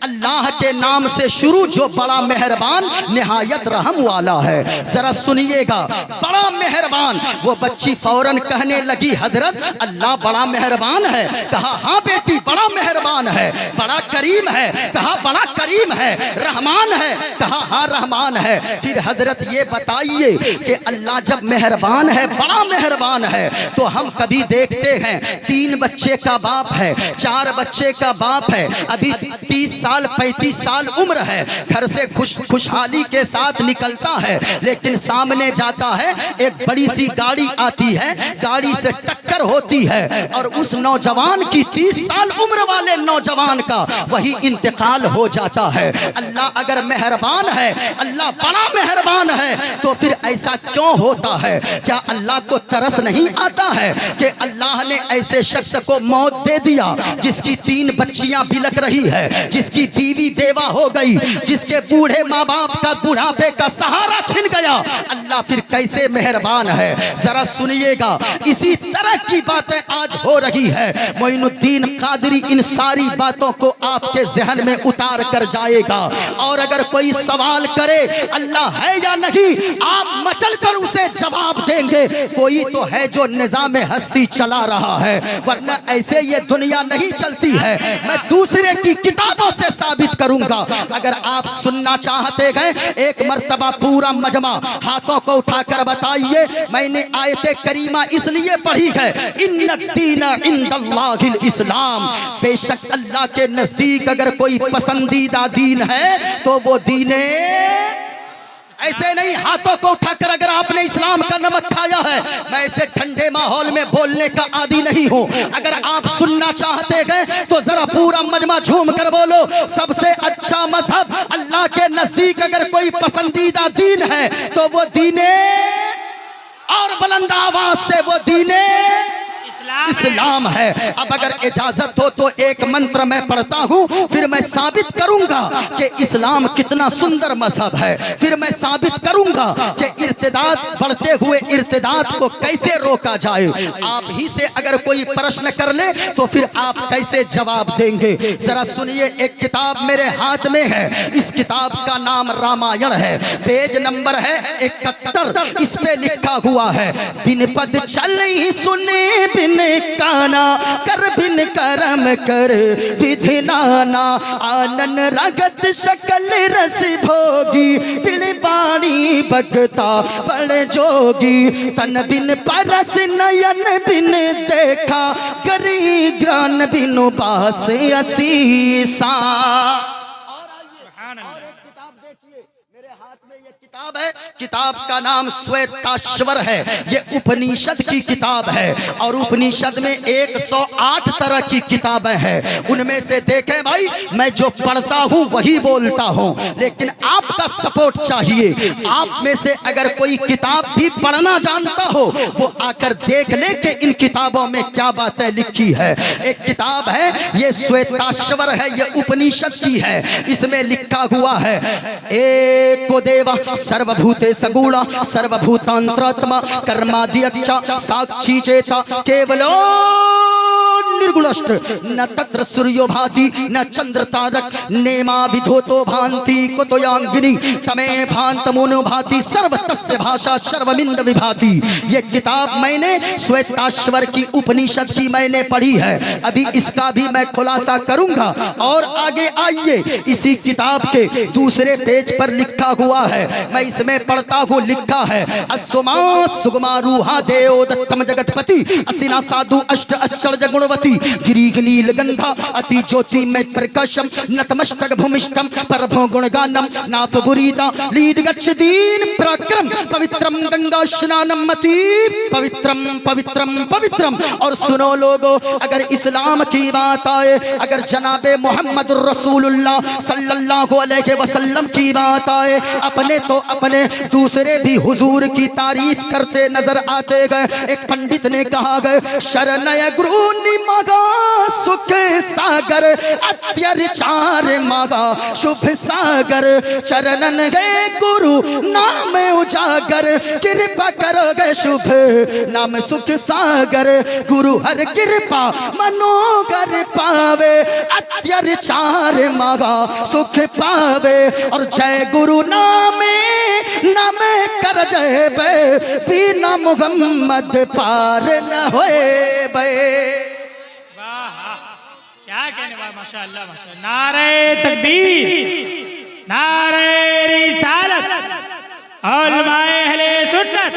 अल्लाह के नाम से शुरू, जो बड़ा मेहरबान निहायत रहम वाला है। जरा सुनिएगा, बड़ा मेहरबान। वो बच्ची फौरन कहने लगी, हजरत अल्लाह बड़ा मेहरबान है? कहा, हाँ बेटी बड़ा मेहरबान है। बड़ा करीम है? कहा, बड़ा करीम है। रहमान है? कहा, हाँ रहमान है। फिर हजरत ये बताइए कि अल्लाह जब मेहरबान है, बड़ा मेहरबान है, तो हम कभी देखते हैं 3 बच्चे का बाप है, 4 बच्चे का बाप है, अभी 30 साल 35 साल उम्र है, घर से खुशहाली के साथ निकलता है, लेकिन सामने जाता है, एक बड़ी सी गाड़ी आती है, गाड़ी से टक्कर होती है, और उस नौजवान की 30 साल उम्र वाले नौजवान का वही इंतकाल हो जाता है। अल्लाह अगर मेहरबान है, अल्लाह बड़ा मेहरबान है, तो फिर ऐसा क्यों होता है? क्या अल्लाह को तरस नहीं आता है कि अल्लाह ने ऐसे शख्स को मौत दे दिया जिसकी 3 बच्चियां बिलक रही है, जिसकी बीवी बेवा हो गई, जिसके बूढ़े माँ बाप का बुढ़ापे का सहारा छिन गया? अल्लाह फिर कैसे मेहरबान है? जरा सुनिएगा, इसी तरह की बातें आज हो रही है। मोइनुद्दीन कादरी इन सारी बातों को आपके जहन में उतार कर जाएगा, और अगर कोई सवाल करे अल्लाह है या नहीं, आप मचल कर उसे जवाब देंगे। कोई तो है जो निजाम हस्ती चला रहा है, वरना ऐसे ये दुनिया नहीं चलती है। मैं दूसरे की किताबों से साबित करूंगा। अगर आप सुनना चाहते हैं, एक मर्तबा पूरा मजमा हाथों को उठाकर बताइए, मैंने आयते करीमा इसलिए पढ़ी है, इन्नद्दीना इंदल्लाहिल इस्लाम, बेशक अल्लाह के नजदीक अगर कोई पसंदीदा दीन है तो वो दीने, ऐसे नहीं हाथों को उठाकर अगर आपने इस्लाम का नमक खाया है। मैं ऐसे ठंडे माहौल में बोलने का आदी नहीं हूँ। अगर आप सुनना चाहते हैं तो जरा पूरा मजमा झूम कर बोलो, सबसे अच्छा मजहब अल्लाह के नजदीक अगर कोई पसंदीदा दीन है तो वो दीने, और बुलंद आवाज से वो दीने इस्लाम है। अब अगर इजाजत हो तो एक मंत्र मैं पढ़ता हूँ, फिर मैं साबित करूंगा कि इस्लाम कितना सुंदर मजहब है। फिर मैं साबित करूंगा कि इर्तिदाद, बढ़ते हुए इर्तिदाद को कैसे रोका जाए। आप ही से अगर कोई प्रश्न कर ले तो फिर आप कैसे जवाब देंगे। जरा सुनिए, एक किताब मेरे हाथ में है, इस किताब का नाम रामायण है, पेज नंबर है 71। इस पे लिखा हुआ है, बिन पद चल ही सुने बिन काना, कर बिन करम कर विधि नाना, आनन रगत शकल रस भोगी, बिन बाणी बगता बड़ जोगी, तन बिन परस नयन बिन देखा, करी ग्रान बिनु बास असीसा। और एक किताब देखिए मेरे हाथ में, ये किताब है, किताब का नाम श्वेताश्वर है। ये उपनिषद की किताब है और उपनिषद में 108 तरह की किताबें हैं। उनमें से देखें भाई, मैं जो पढ़ता हूँ वही बोलता हूँ, लेकिन आपका सपोर्ट चाहिए। आप में से अगर कोई किताब भी पढ़ना जानता हो वो आकर देख ले कि इन किताबों में क्या बातें लिखी है। एक किताब है, ये श्वेताश्वर है, ये उपनिषद की है। इसमें लिखा हुआ है, एको देवा सर्वभूते सगुणा, सर्वभूतांतरात्मा, कर्माद्यक्षा, साक्षी चेता, केवलो निर्गुणष्ट, न तत्र सूर्यो भाति न चंद्र तारक, नेमा विधोतो भांति कुतोयांगिनी, तमे भांत मोनो भाति, सर्व तस्य भाषा सर्वमिंद विभाति। ये किताब मैंने श्वेताश्वर की उपनिषद की मैंने पढ़ी है। अभी इसका भी मैं खुलासा करूंगा। और आगे आइए, इसी किताब के दूसरे पेज पर लिखा हुआ है, मैं इसमें पढ़ता हूँ। लिखा है, असुमा सुगमा रूहा देव दत्तम जगतपति, असिना साधु अष्ट अश्चर्य गुणवती, गिरीग नील गंधा अति ज्योति में प्रकाशम, नतमस्तक भूमिष्ठम परभो गुणगानम, नाफ बुरीदा लीड गच्छ दीन पराक्रम, पवित्रम गंगा स्नानम मति, पवित्रम पवित्रम पवित्रम। और सुनो लोगो, अगर इस्लाम की बात आए, अगर जनाबे मोहम्मद रसूलुल्लाह सल्लल्लाहु अलैहि वसल्लम की बात आए, अपने तो अपने दूसरे भी हुजूर की तारीफ करते नजर आते गए। एक पंडित ने कहा गए, शरणय गुरु मगा सुख सागर, अत्याचार मगा शुभ सागर, चरणन गए गुरु नाम उजागर, कृपा करोगे शुभ नाम सुख सागर, गुरु हर कृपा मनोगर पावे, अत्याचार मगा सुख पावे। और जय गुरु नामे नामे कर जय बे, बिना मुहम्मद पार न होए बे। क्या कहने वाला, माशाअल्लाह माशाअल्लाह। नारे तकबीर, नारे रिसालत, उलमाए अहले सुन्नत,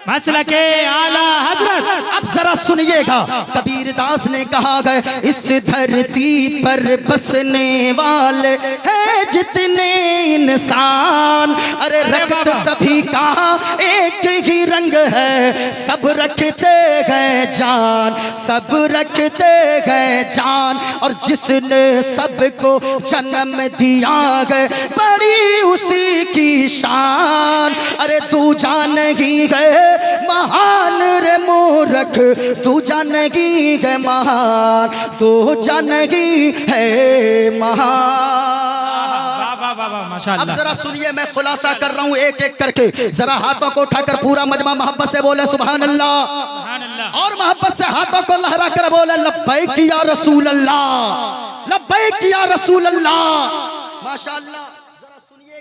मसलके आला हजरत। अब जरा सुनिएगा, कबीर दास ने कहा गए, इस धरती पर बसने वाले हैं जितने इंसान, अरे रक्त सभी का एक ही रंग है, सब रखते गए जान, सब रखते गए जान। और जिसने सबको जन्म दिया गए, बड़ी उसी की शान, अरे तू जान ही गए महान रे मूर्ख, तू जानगी है महान, तू जानगी है महान। माशाअल्लाह। अब जरा सुनिए, मैं खुलासा कर रहा हूँ एक एक करके। जरा हाथों को उठाकर पूरा मजमा मोहब्बत से बोले सुभान अल्लाह, सुभान अल्लाह। और मोहब्बत से हाथों को लहरा कर बोले लब्बैक या रसूल अल्लाह, लब्बैक या रसूल अल्लाह। माशाअल्लाह।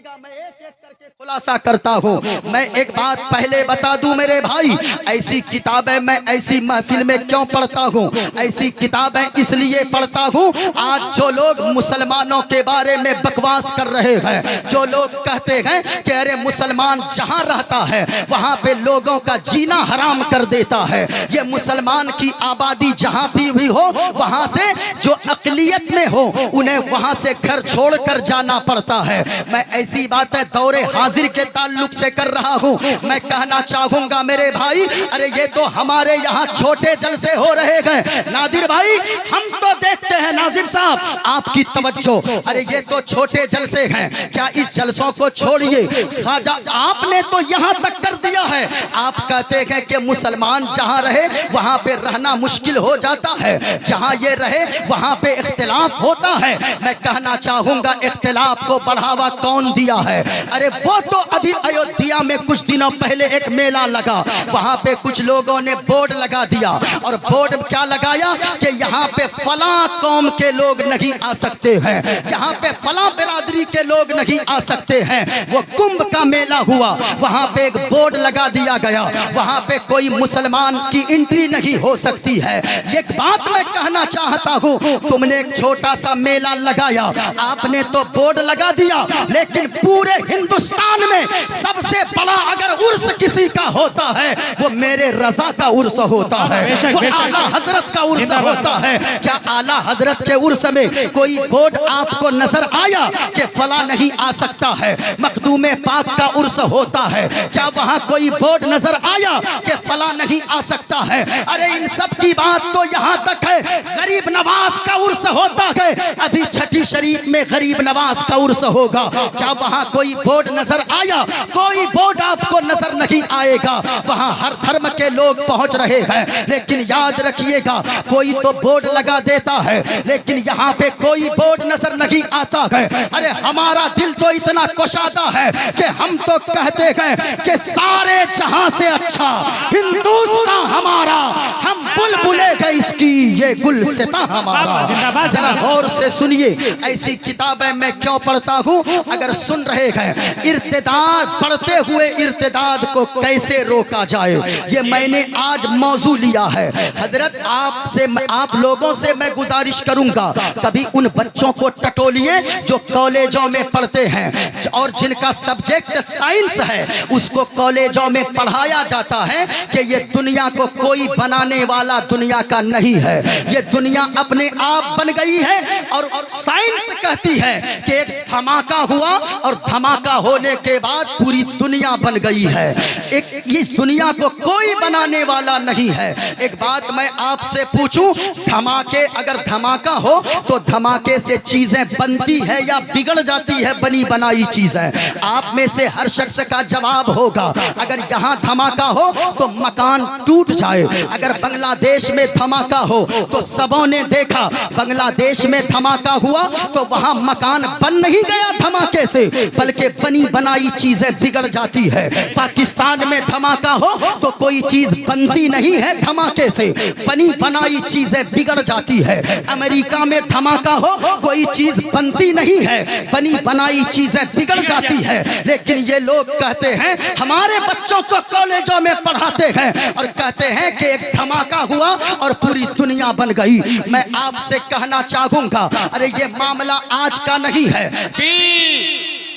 मैं एक एक करके खुलासा करता हूँ। मैं एक बात पहले बता दूं मेरे भाई, ऐसी किताबें मैं ऐसी महफिल में क्यों पढ़ता हूँ? ऐसी किताबें इसलिए पढ़ता हूँ, आज जो लोग मुसलमानों के बारे में बकवास कर रहे हैं, जो लोग कहते हैं कि अरे मुसलमान जहाँ रहता है वहाँ पे लोगों का जीना हराम कर देता है, ये मुसलमान की आबादी जहाँ भी हो वहाँ से जो अक़लियत में हो उन्हें वहाँ से घर छोड़ कर जाना पड़ता है। मैं ऐसी बातें दौरे हाजिर नाजिर के ताल्लुक से कर रहा हूँ। मैं कहना चाहूंगा मेरे भाई, अरे ये तो हमारे यहाँ छोटे जलसे हो रहे हैं नादिर भाई, हम तो देखते हैं नाजिर साहब आपकी तवज्जो, अरे ये तो छोटे जलसे हैं, क्या इस जलसों को छोड़िए। ख्वाजा आपने तो यहाँ तक कर दिया है, आप कहते हैं कि मुसलमान जहाँ रहे वहाँ पे रहना मुश्किल हो जाता है, जहाँ ये रहे वहाँ पे इख्तिलाफ होता है। मैं कहना चाहूंगा इख्तिलाफ को बढ़ावा कौन दिया है? अरे वो तो अभी अयोध्या में कुछ दिनों पहले एक मेला लगा, वहाँ पे कुछ लोगों ने बोर्ड लगा दिया, और बोर्ड क्या लगाया कि यहाँ पे फला कौम के लोग नहीं आ सकते हैं, यहाँ पे फला बिरादरी के लोग नहीं आ सकते हैं। वो कुंभ का मेला हुआ, वहाँ पे एक बोर्ड लगा दिया गया, वहाँ पे कोई मुसलमान की एंट्री नहीं हो सकती है। एक बात मैं कहना चाहता हूँ, तुमने एक छोटा सा मेला लगाया, आपने तो बोर्ड लगा दिया, लेकिन पूरे हिंदुस्तान में सबसे बड़ा अगर उर्स किसी का होता है वो मेरे रजा का उर्स होता है, वो आला हजरत का उर्स होता है। क्या आला हजरत के उर्स में कोई बोर्ड आपको नजर आया कि फला नहीं आ सकता है? मखदूमे पाक का उर्स होता है, क्या वहाँ कोई बोर्ड नजर आया कि फला नहीं आ सकता है? अरे इन सब की बात तो यहाँ तक है, गरीब नवाज का उर्स होता है, अभी छठी शरीफ में गरीब नवाज का उर्स होगा, क्या वहाँ कोई बोर्ड नजर आया? कोई बोर्ड आपको नजर नहीं आएगा। वहाँ हर धर्म के लोग पहुंच रहे हैं, लेकिन याद रखिएगा कोई तो बोर्ड लगा देता है, लेकिन यहाँ पे कोई बोर्ड नजर नहीं आता है। अरे हमारा दिल तो इतना कुशादा है कि हम तो कहते हैं कि सारे जहां से अच्छा हिंदुस्तान हमारा, हम बुलबुले गए इसकी ये गुलसिता हमारा। जरा गौर से सुनिए, ऐसी किताबें मैं क्यों पढ़ता हूँ? अगर सुन रहे हैं इर्तिदाद, पढ़ते हुए इर्तिदाद को कैसे रोका जाए, ये मैंने आज मौजू लिया है। हजरत आपसे, आप लोगों से मैं गुजारिश करूंगा, कभी उन बच्चों को टटोलिए जो कॉलेजों में पढ़ते हैं और जिनका सब्जेक्ट साइंस है, उसको कॉलेजों में पढ़ाया जाता है कि ये दुनिया को कोई बनाने वाला दुनिया का नहीं है, ये दुनिया अपने आप बन गई है। और साइंस कहती है कि एक धमाका हुआ और धमाका होने के बाद पूरी दुनिया बन गई है, एक इस दुनिया को कोई बनाने वाला नहीं है। एक बात मैं आपसे पूछूं, धमाके, अगर धमाका हो तो धमाके से चीजें बनती है या बिगड़ जाती है बनी बनाई चीजें? आप में से हर शख्स का जवाब होगा, अगर यहाँ धमाका हो तो मकान टूट जाए। अगर बांग्लादेश में धमाका हो तो सबों ने देखा, बांग्लादेश में धमाका हुआ तो वहां मकान बन नहीं गया धमाके से, बल्कि बनी बनाई चीजें बिगड़ जाती है। पाकिस्तान में धमाका हो तो कोई चीज बनती नहीं है धमाके से, बनी बनाई चीजें बिगड़ जाती है। अमेरिका में धमाका हो कोई चीज बनती नहीं है, बनी बनाई चीजें बिगड़ जाती है। लेकिन ये लोग कहते हैं, हमारे बच्चों को कॉलेजों में पढ़ाते हैं और कहते हैं कि एक धमाका हुआ और पूरी दुनिया बन गई। मैं आपसे कहना चाहूंगा, अरे ये मामला आज का नहीं है।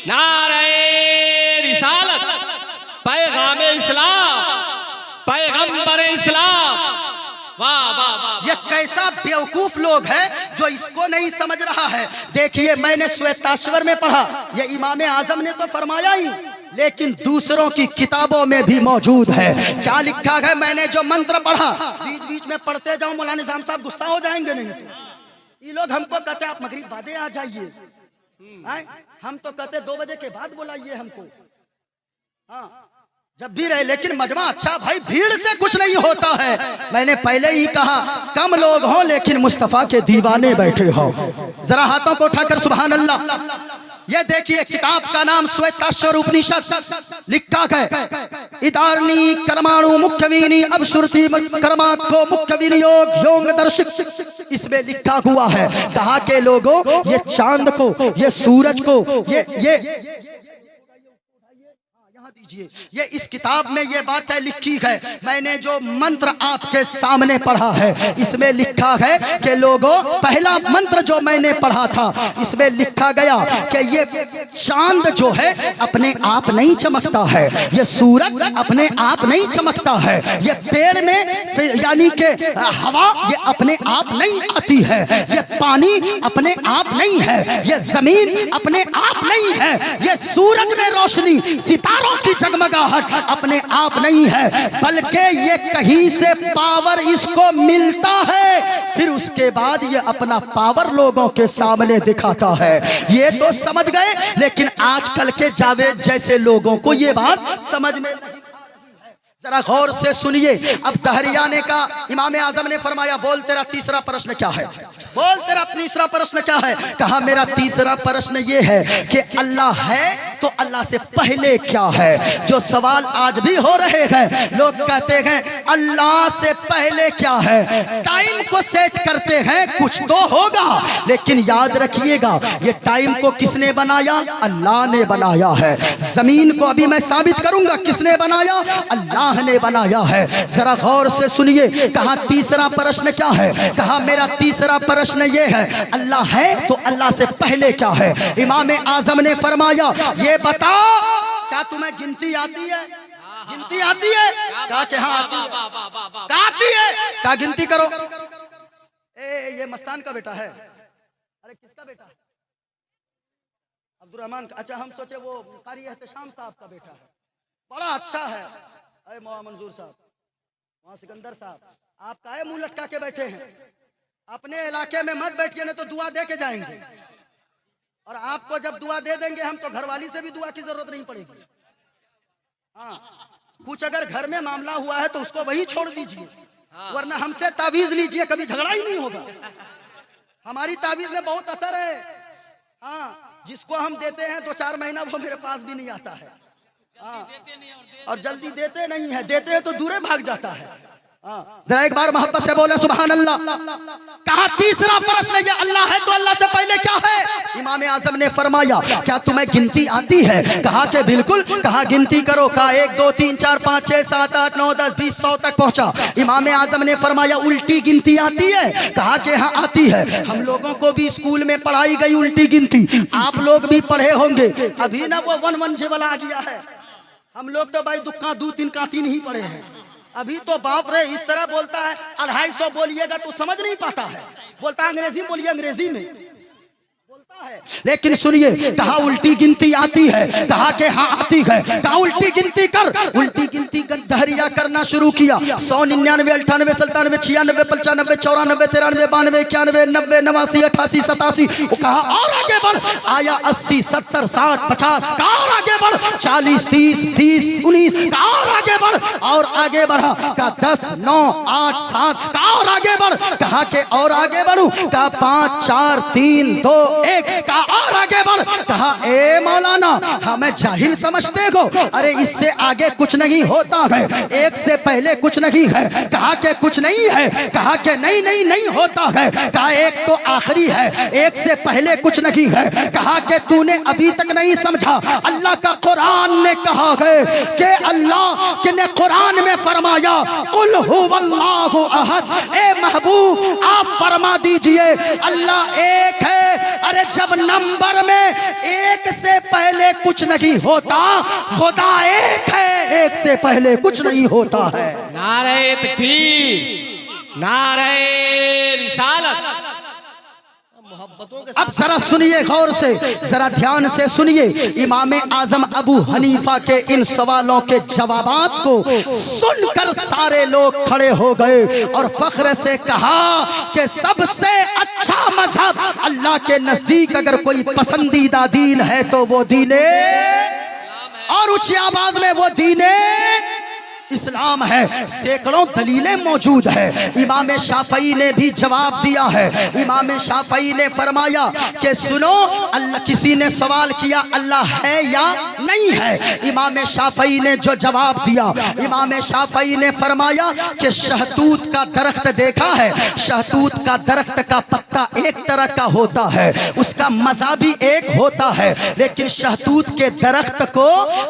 नारे रिसालत, पैगामे इस्लाम, पैगंबरे इस्लाम। वाह वाह वाह, ये कैसा बेवकूफ लोग है जो इसको नहीं समझ रहा है। देखिए, मैंने श्वेताश्वर में पढ़ा, ये इमाम आजम ने तो फरमाया ही, लेकिन दूसरों की किताबों में भी मौजूद है। क्या लिखा है? मैंने जो मंत्र पढ़ा, बीच बीच में पढ़ते जाऊं, मौलाना निजाम साहब गुस्सा हो जाएंगे नहीं तो। ये लोग हमको कहते आप मगरिब बादे आ जाइए, हम तो कहते 2 बजे के बाद बुलाइए हमको, हाँ जब भी रहे। लेकिन मजमा अच्छा भाई, भीड़ से कुछ नहीं होता है। मैंने पहले ही कहा, कम लोग हो लेकिन मुस्तफा के दीवाने बैठे हो। जरा हाथों को उठाकर सुभान अल्लाह। ये देखिए, किताब का नाम श्वेताश्वर उपनिषद, लिखा है इदारणी कर्माणु मुख्यवीनी अब श्रुति कर्मा को मुख्य विनियोग योग दर्शिक। इसमें लिखा हुआ है, कहा के लोगों, ये चांद को, ये सूरज को, ये लीजिए, ये इस किताब में ये बातें लिखी है। मैंने जो मंत्र आपके सामने पढ़ा है इसमें लिखा है कि लोगों, पहला मंत्र जो मैंने पढ़ा था इसमें लिखा गया कि ये चांद जो है अपने आप नहीं चमकता है, ये सूरज अपने आप नहीं चमकता है, ये पेड़ में यानी कि हवा ये अपने आप नहीं आती है, ये पानी अपने आप नहीं है, ये जमीन अपने आप नहीं है, ये सूरज में रोशनी, सितारों की जगमगाहट अपने आप नहीं है, बल्कि ये कहीं से पावर इसको मिलता है, फिर उसके बाद ये अपना पावर लोगों के सामने दिखाता है। ये तो समझ गए, लेकिन आजकल के जावेद जैसे लोगों को ये बात समझ में नहीं। जरा गौर से सुनिए। अब तहरियाने का इमाम आजम ने फरमाया, बोल तेरा तीसरा प्रश्न क्या है, बोल तेरा तीसरा प्रश्न क्या है। कहा मेरा तीसरा प्रश्न ये है कि अल्लाह है तो अल्लाह से पहले क्या है। जो सवाल आज भी हो रहे हैं, लोग कहते हैं अल्लाह से पहले क्या है, टाइम को सेट करते हैं, कुछ तो होगा, लेकिन याद रखिएगा ये टाइम को किसने बनाया, अल्लाह ने बनाया है। जमीन को अभी मैं साबित करूंगा किसने बनाया, अल्लाह ने बनाया है। जरा गौर से सुनिए। कहा तीसरा प्रश्न क्या है, कहा मेरा तीसरा प्रश्न ये है, अल्लाह है तो अल्लाह से पहले क्या है। इमाम आजम ने फरमाया, ये बताओ क्या तुम्हें गिनती आती है, गिनती आती है। कहा कि हाँ आती है, कहा आती है, कहा गिनती करो। ये मस्तान का बेटा है, अरे किसका बेटा है, अब्दुल रहमान का। अच्छा हम सोचे वो कारी एहतशाम साहब का बेटा है, बड़ा अच्छा है। अरे मौला मंजूर साहब, वहाँ सिकंदर साहब, आप काहे मुंह लटका के बैठे हैं, अपने इलाके में मत बैठिए, नहीं तो दुआ दे के जाएंगे, और आपको जब दुआ दे देंगे हम तो घरवाली से भी दुआ की जरूरत नहीं पड़ेगी। हाँ, कुछ अगर घर में मामला हुआ है तो उसको वही छोड़ दीजिए, वरना हमसे तावीज लीजिए, कभी झगड़ा ही नहीं होगा। हमारी तावीज में बहुत असर है। हाँ, जिसको हम देते हैं 2-4 महीना वो मेरे पास भी नहीं आता है। और जल्दी देते नहीं है, देते हैं तो दूरे भाग जाता है। जरा एक बार मोहब्बत से बोले सुभान अल्लाह। कहा तीसरा प्रश्न ये अल्लाह है तो अल्लाह से पहले क्या है। इमाम आजम ने फरमाया, क्या तुम्हें गिनती आती है। कहा कि बिल्कुल। कहा गिनती करो। कहा 1 2 3 4 5 6 7 8 9 10 20 100 तक पहुंचा। इमाम आजम ने फरमाया, उल्टी गिनती आती है। कहा कि हाँ आती है, हम लोगों को भी स्कूल में पढ़ाई गई उल्टी गिनती, आप लोग भी पढ़े होंगे। अभी ना वो 1 1 वाला आ गया है, हम लोग तो भाई दुक्का 2 3 का 3 ही पढ़े हैं। अभी तो बाप रे इस तरह बोलता है, 250 बोलिएगा तो समझ नहीं पाता है, बोलता है अंग्रेजी में बोलिए, अंग्रेजी में बोलता है। लेकिन सुनिए, कहा उल्टी गिनती आती है। कहा कि हाँ आती है। कहा उल्टी गिनती कर। उल्टी गिनती दहरिया करना शुरू किया। 100 99 98 97 96 95 94 93 92 91 90 89 88 87। वो कहा और आगे बढ़। आया 80 70 60 50। कहा और आगे बढ़। 40 30 30 19। कहा और आगे बढ़। और आगे बढ़ा। कहा 10 9 8 7। कहा और आगे बढ़। कहा के और आगे बढ़ू। कहा 5 4 3 2 1। कहा और आगे बढ़। कहा ए मौलाना हमें जाहिल समझते हो, अरे इससे आगे कुछ नहीं होता है, 1 से पहले कुछ नहीं है। कहा के कुछ नहीं है। कहा के नहीं नहीं नहीं होता है। कहा 1 तो आखिरी है, 1 से पहले कुछ नहीं है। कहा के तूने अभी तक नहीं समझा, अल्लाह का कुरान ने कहा है कि अल्लाह के ने कुरान में फरमाया, कुल हुवल्लाहु अहद। ए महबूब आप फरमा दीजिए अल्लाह एक है। अरे जब नंबर में 1 से पहले कुछ नहीं होता, खुदा एक है, 1 से पहले कुछ नहीं होता है। नारे तकबीर, नारे रिसालत। अब जरा सुनिए गौर से, जरा ध्यान से सुनिए। इमाम आजम अबू हनीफा के इन सवालों के जवाबात को सुनकर सारे लोग खड़े हो गए और फख्र से कहा कि सबसे अच्छा मजहब अल्लाह के नजदीक अगर कोई पसंदीदा दीन है तो वो दीने, और ऊंची आवाज में वो दीने इस्लाम है। सैकड़ों दलीलें मौजूद है। इमाम शाफई ने भी जवाब दिया है। इमाम शाफई ने फरमाया कि सुनो, अल्लाह, किसी ने सवाल किया अल्लाह है या नहीं है। इमाम शाफई ने जो जवाब दिया, इमाम शाफई ने फरमाया कि शहतूत का दरख्त देखा है, शहतूत का दरख्त का पत्ता एक तरह का होता है, उसका मजा भी एक होता है, लेकिन शहतूत के दरख्त को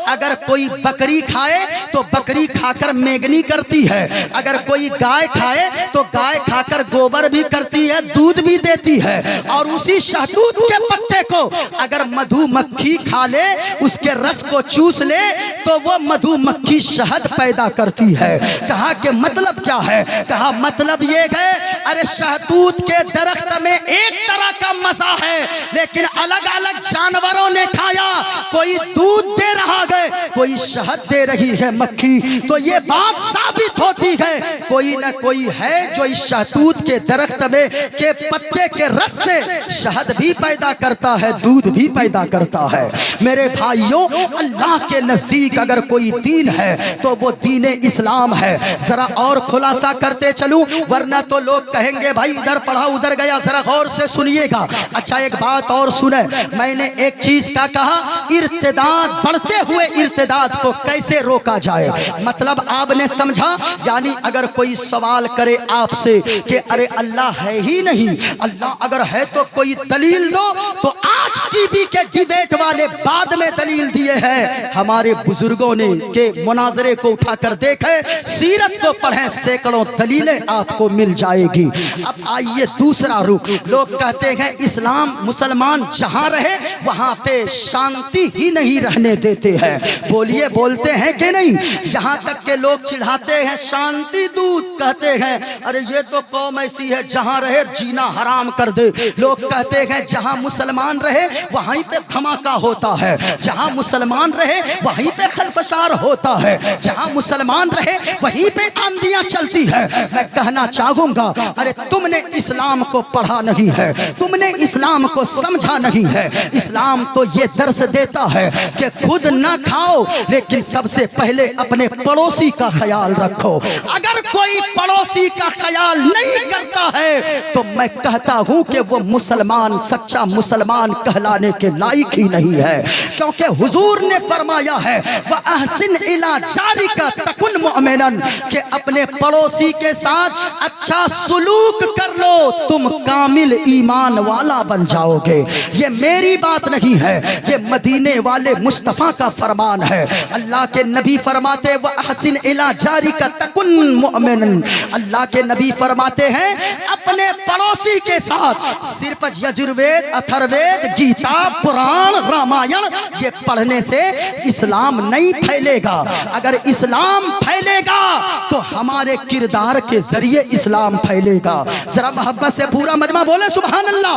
अगर कोई बकरी खाए तो बकरी खाकर मेगनी करती है, अगर कोई गाय खाए तो गाय खाकर गोबर भी करती है, दूध भी देती है। और उसी शहतूत के पत्ते को अगर मधुमक्खी खा ले, उसके रस को चूस ले, तो वो मधुमक्खी शहद पैदा करती है। कहा कि मतलब क्या है? कहा मतलब ये है, अरे शहतूत के दरख्त में एक तरह का मजा है, लेकिन अलग अलग जानवरों ने खाया, कोई दूध दे रहा है, कोई शहद दे रही है मक्खी, तो ये बात साबित होती है कोई न कोई है जो इस शहतूत के दरख्त में के पत्ते के रस से शहद भी पैदा करता है, दूध भी पैदा करता है। मेरे भाइयों, अल्लाह के नजदीक अगर कोई दीन है तो वो दीन इस्लाम है। जरा और खुलासा करते चलूं, वरना तो लोग कहेंगे भाई इधर पढ़ा उधर गया। जरा गौर से सुनिएगा। अच्छा, एक बात और सुने, मैंने एक चीज का कहा, इर्तिदाद, बढ़ते हुए इर्तिदाद को कैसे रोका जाए। मतलब आपने समझा, यानी अगर कोई सवाल करे आपसे कि अरे अल्लाह है ही नहीं, अल्लाह अगर है तो कोई दलील दो, तो आज टीवी के डिबेट वाले बाद में दलील दिए हैं। हमारे बुजुर्गों ने के मुनाजरे को उठाकर देखे, सीरत को पढ़ें, सैकड़ों दलीलें आपको मिल जाएगी। अब आइए दूसरा रुख। लोग कहते हैं इस्लाम मुसलमान जहां रहे वहां पे शांति ही नहीं रहने देते हैं। बोलिए, बोलते हैं कि नहीं? जहां तक के लोग चिढ़ाते हैं शांति दूत, कहते हैं अरे ये तो कौम ऐसी है जहां रहे जीना हराम कर दे। लोग कहते हैं जहां मुसलमान रहे वहीं पे धमाका होता है, जहां मुसलमान रहे वहीं पे खलफशार होता है, जहां मुसलमान रहे वहीं पे आंधियां चलती है। मैं कहना चाहूंगा, अरे तुमने इस्लाम को पढ़ा नहीं है, तुमने इस्लाम को समझा नहीं है। इस्लाम तो ये दर्स देता है कि खुद ना खाओ, लेकिन सबसे पहले अपने पड़ोसी का ख्याल रखो। अगर कोई पड़ोसी का ख्याल नहीं करता है तो मैं कहता हूं कि वो मुसलमान, सच्चा मुसलमान कहलाने के लायक ही नहीं है। क्योंकि हुजूर ने फरमाया है व अहसिन इला जारिका तकुन मुमिनन, कि अपने पड़ोसी के साथ अच्छा सुलूक कर लो, तुम कामिल ईमान वाला बन जाओगे। ये मेरी बात नहीं है, ये मदीने वाले मुस्तफा का फरमान है। अल्लाह के नबी फरमाते व अहसिन इला जारिका तकुन मुमिनन, अल्लाह के नबी फरमाते हैं अपने पड़ोसी के साथ सिर्फ यजुर्वेद, अथर्ववेद, गीता, पुराण, रामायण ये पढ़ने से इस्लाम नहीं फैलेगा। अगर इस्लाम फैलेगा तो हमारे किरदार के जरिए इस्लाम फैलेगा। जरा मोहब्बत से पूरा मजमा बोले सुभान अल्लाह,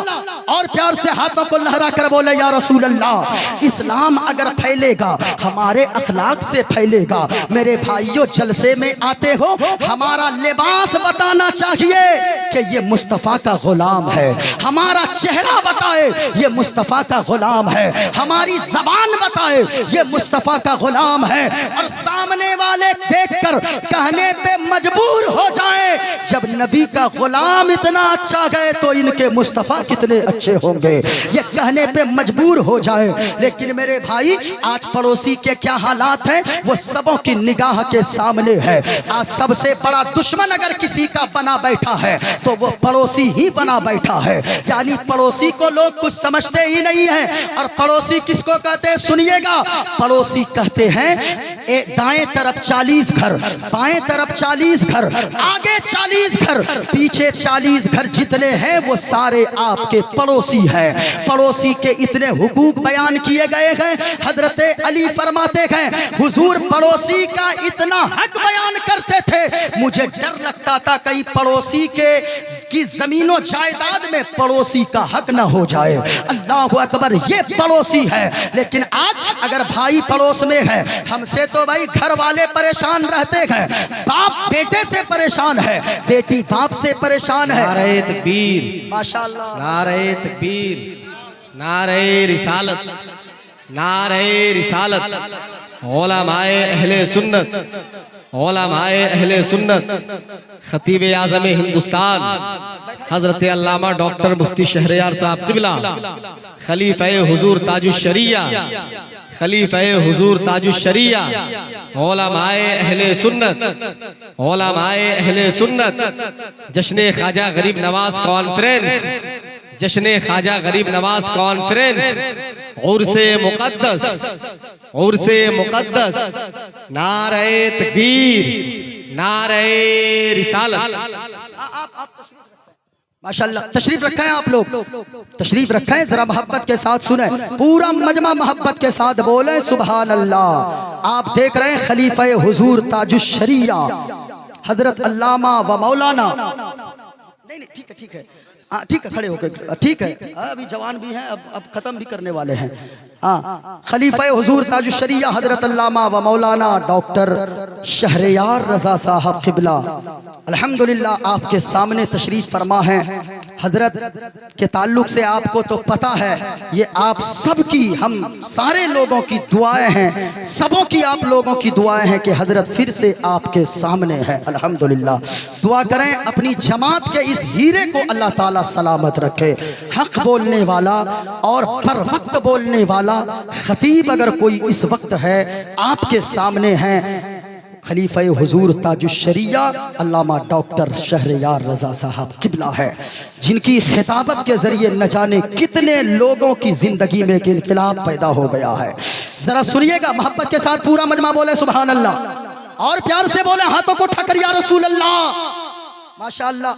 और प्यार से हाथों को लहरा कर बोले या रसूल अल्लाह। इस्लाम अगर फैलेगा हमारे अखलाक से फैलेगा। मेरे भाइयों, जलसे में आते हो, हमारा लिबास बताना चाहिए कि ये मुस्तफ़ा का गुलाम है, हमारा चेहरा बताए ये मुस्तफ़ा का गुलाम है, हमारी ज़बान बताए ये मुस्तफ़ा का गुलाम है, और सामने वाले देखकर कहने पे मजबूर हो जाए जब नबी का गुलाम इतना अच्छा है तो इनके मुस्तफ़ा कितने अच्छे होंगे, ये कहने पे मजबूर हो जाए। लेकिन मेरे भाई, आज पड़ोसी के क्या हालात हैं वो सबों की निगाह के सामने है। आज सबसे बड़ा दुश्मन अगर किसी का बना बैठा है तो वो पड़ोसी ही बना बैठा है। यानी पड़ोसी को लोग कुछ समझते ही नहीं है। और पड़ोसी किसको कहते हैं? सुनिएगा, पड़ोसी कहते हैं दाएं तरफ 40 घर, बाएं तरफ 40 घर, आगे 40 घर, पीछे 40 घर, जितने हैं वो सारे आपके पड़ोसी हैं। पड़ोसी के इतने हुकूक बयान किए गए हैं। हजरत अली फरमाते हैं हुजूर पड़ोसी का इतना हक बयान करते थे, मुझे डर लगता था कहीं पड़ोसी की जमीनों जायदाद में पड़ोसी का हक न हो जाए। अल्लाह अकबर, ये पड़ोसी है। लेकिन आज अगर भाई पड़ोस में है, हमसे तो भाई घर वाले परेशान रहते हैं, बाप बेटे से परेशान है, बेटी बाप से परेशान है। नारे तकबीर, माशाअल्लाह, नारे तकबीर, नारे रिसालत, नारे रिसालत, उलमाए अहले सुन्नत, उलमाए अहले सुन्नत, खतीब आज़म हिंदुस्तान हजरत अल्लामा डॉक्टर मुफ्ती शहरयार साहब क़िबला, खलीफा हुजूर ताजुश शरिया, खलीफा हुजूर ताजुश शरिया, उलमाए अहले सुन्नत, उलमाए अहले सुन्नत, जश्न ख्वाजा गरीब नवाज कॉन्फ्रेंस, जश्न ख्वाजा गरीब नवाज कॉन्फ्रेंस, उर्से मुक़द्दस, उर्से मुक़द्दस, नारे तकबीर, नारे रिसालत। माशाल्लाह तशरीफ रखा है आप लोग, तशरीफ रखा है, जरा मोहब्बत के साथ सुने, पूरा मजमा मोहब्बत के साथ बोले सुभान अल्लाह। आप देख रहे हैं खलीफा हुजूर ताजुश शरिया हजरत अल्लामा व मौलाना, नहीं नहीं ठीक है ठीक है, हाँ ठीक है, खड़े होकर ठीक है, अभी जवान भी हैं, अब खत्म भी करने वाले हैं। हाँ, खलीफा हुजूर ताजुश शरिया हजरत अल्लामा व मौलाना डॉक्टर शहरयार रजा साहब क़िबला अल्हम्दुलिल्लाह आपके सामने तशरीफ फरमा है। हजरत के ताल्लुक से आपको तो पता है, ये आप सबकी, हम सारे लोगों की दुआएं हैं, सबों की आप लोगों की दुआएं हैं कि हजरत फिर से आपके सामने है। अल्हम्दुलिल्लाह दुआ करें अपनी जमात के इस हीरे को अल्लाह ताला सलामत रखे। हक बोलने वाला और पर वक्त बोलने वाला खतीब अगर कोई इस वक्त है आपके सामने है, खलीफा हुजूर ताजुश शरिया अल्लामा डॉक्टर शहरयार रजा साहब क़िबला है, जिनकी खिताबत के जरिए न जाने कितने लोगों की जिंदगी में एक इनकलाब पैदा हो गया है। जरा सुनिएगा मोहब्बत के साथ, पूरा मजमा बोले सुभान अल्लाह और प्यार से बोले हाथों को ठकर या रसूल अल्लाह। माशाअल्लाह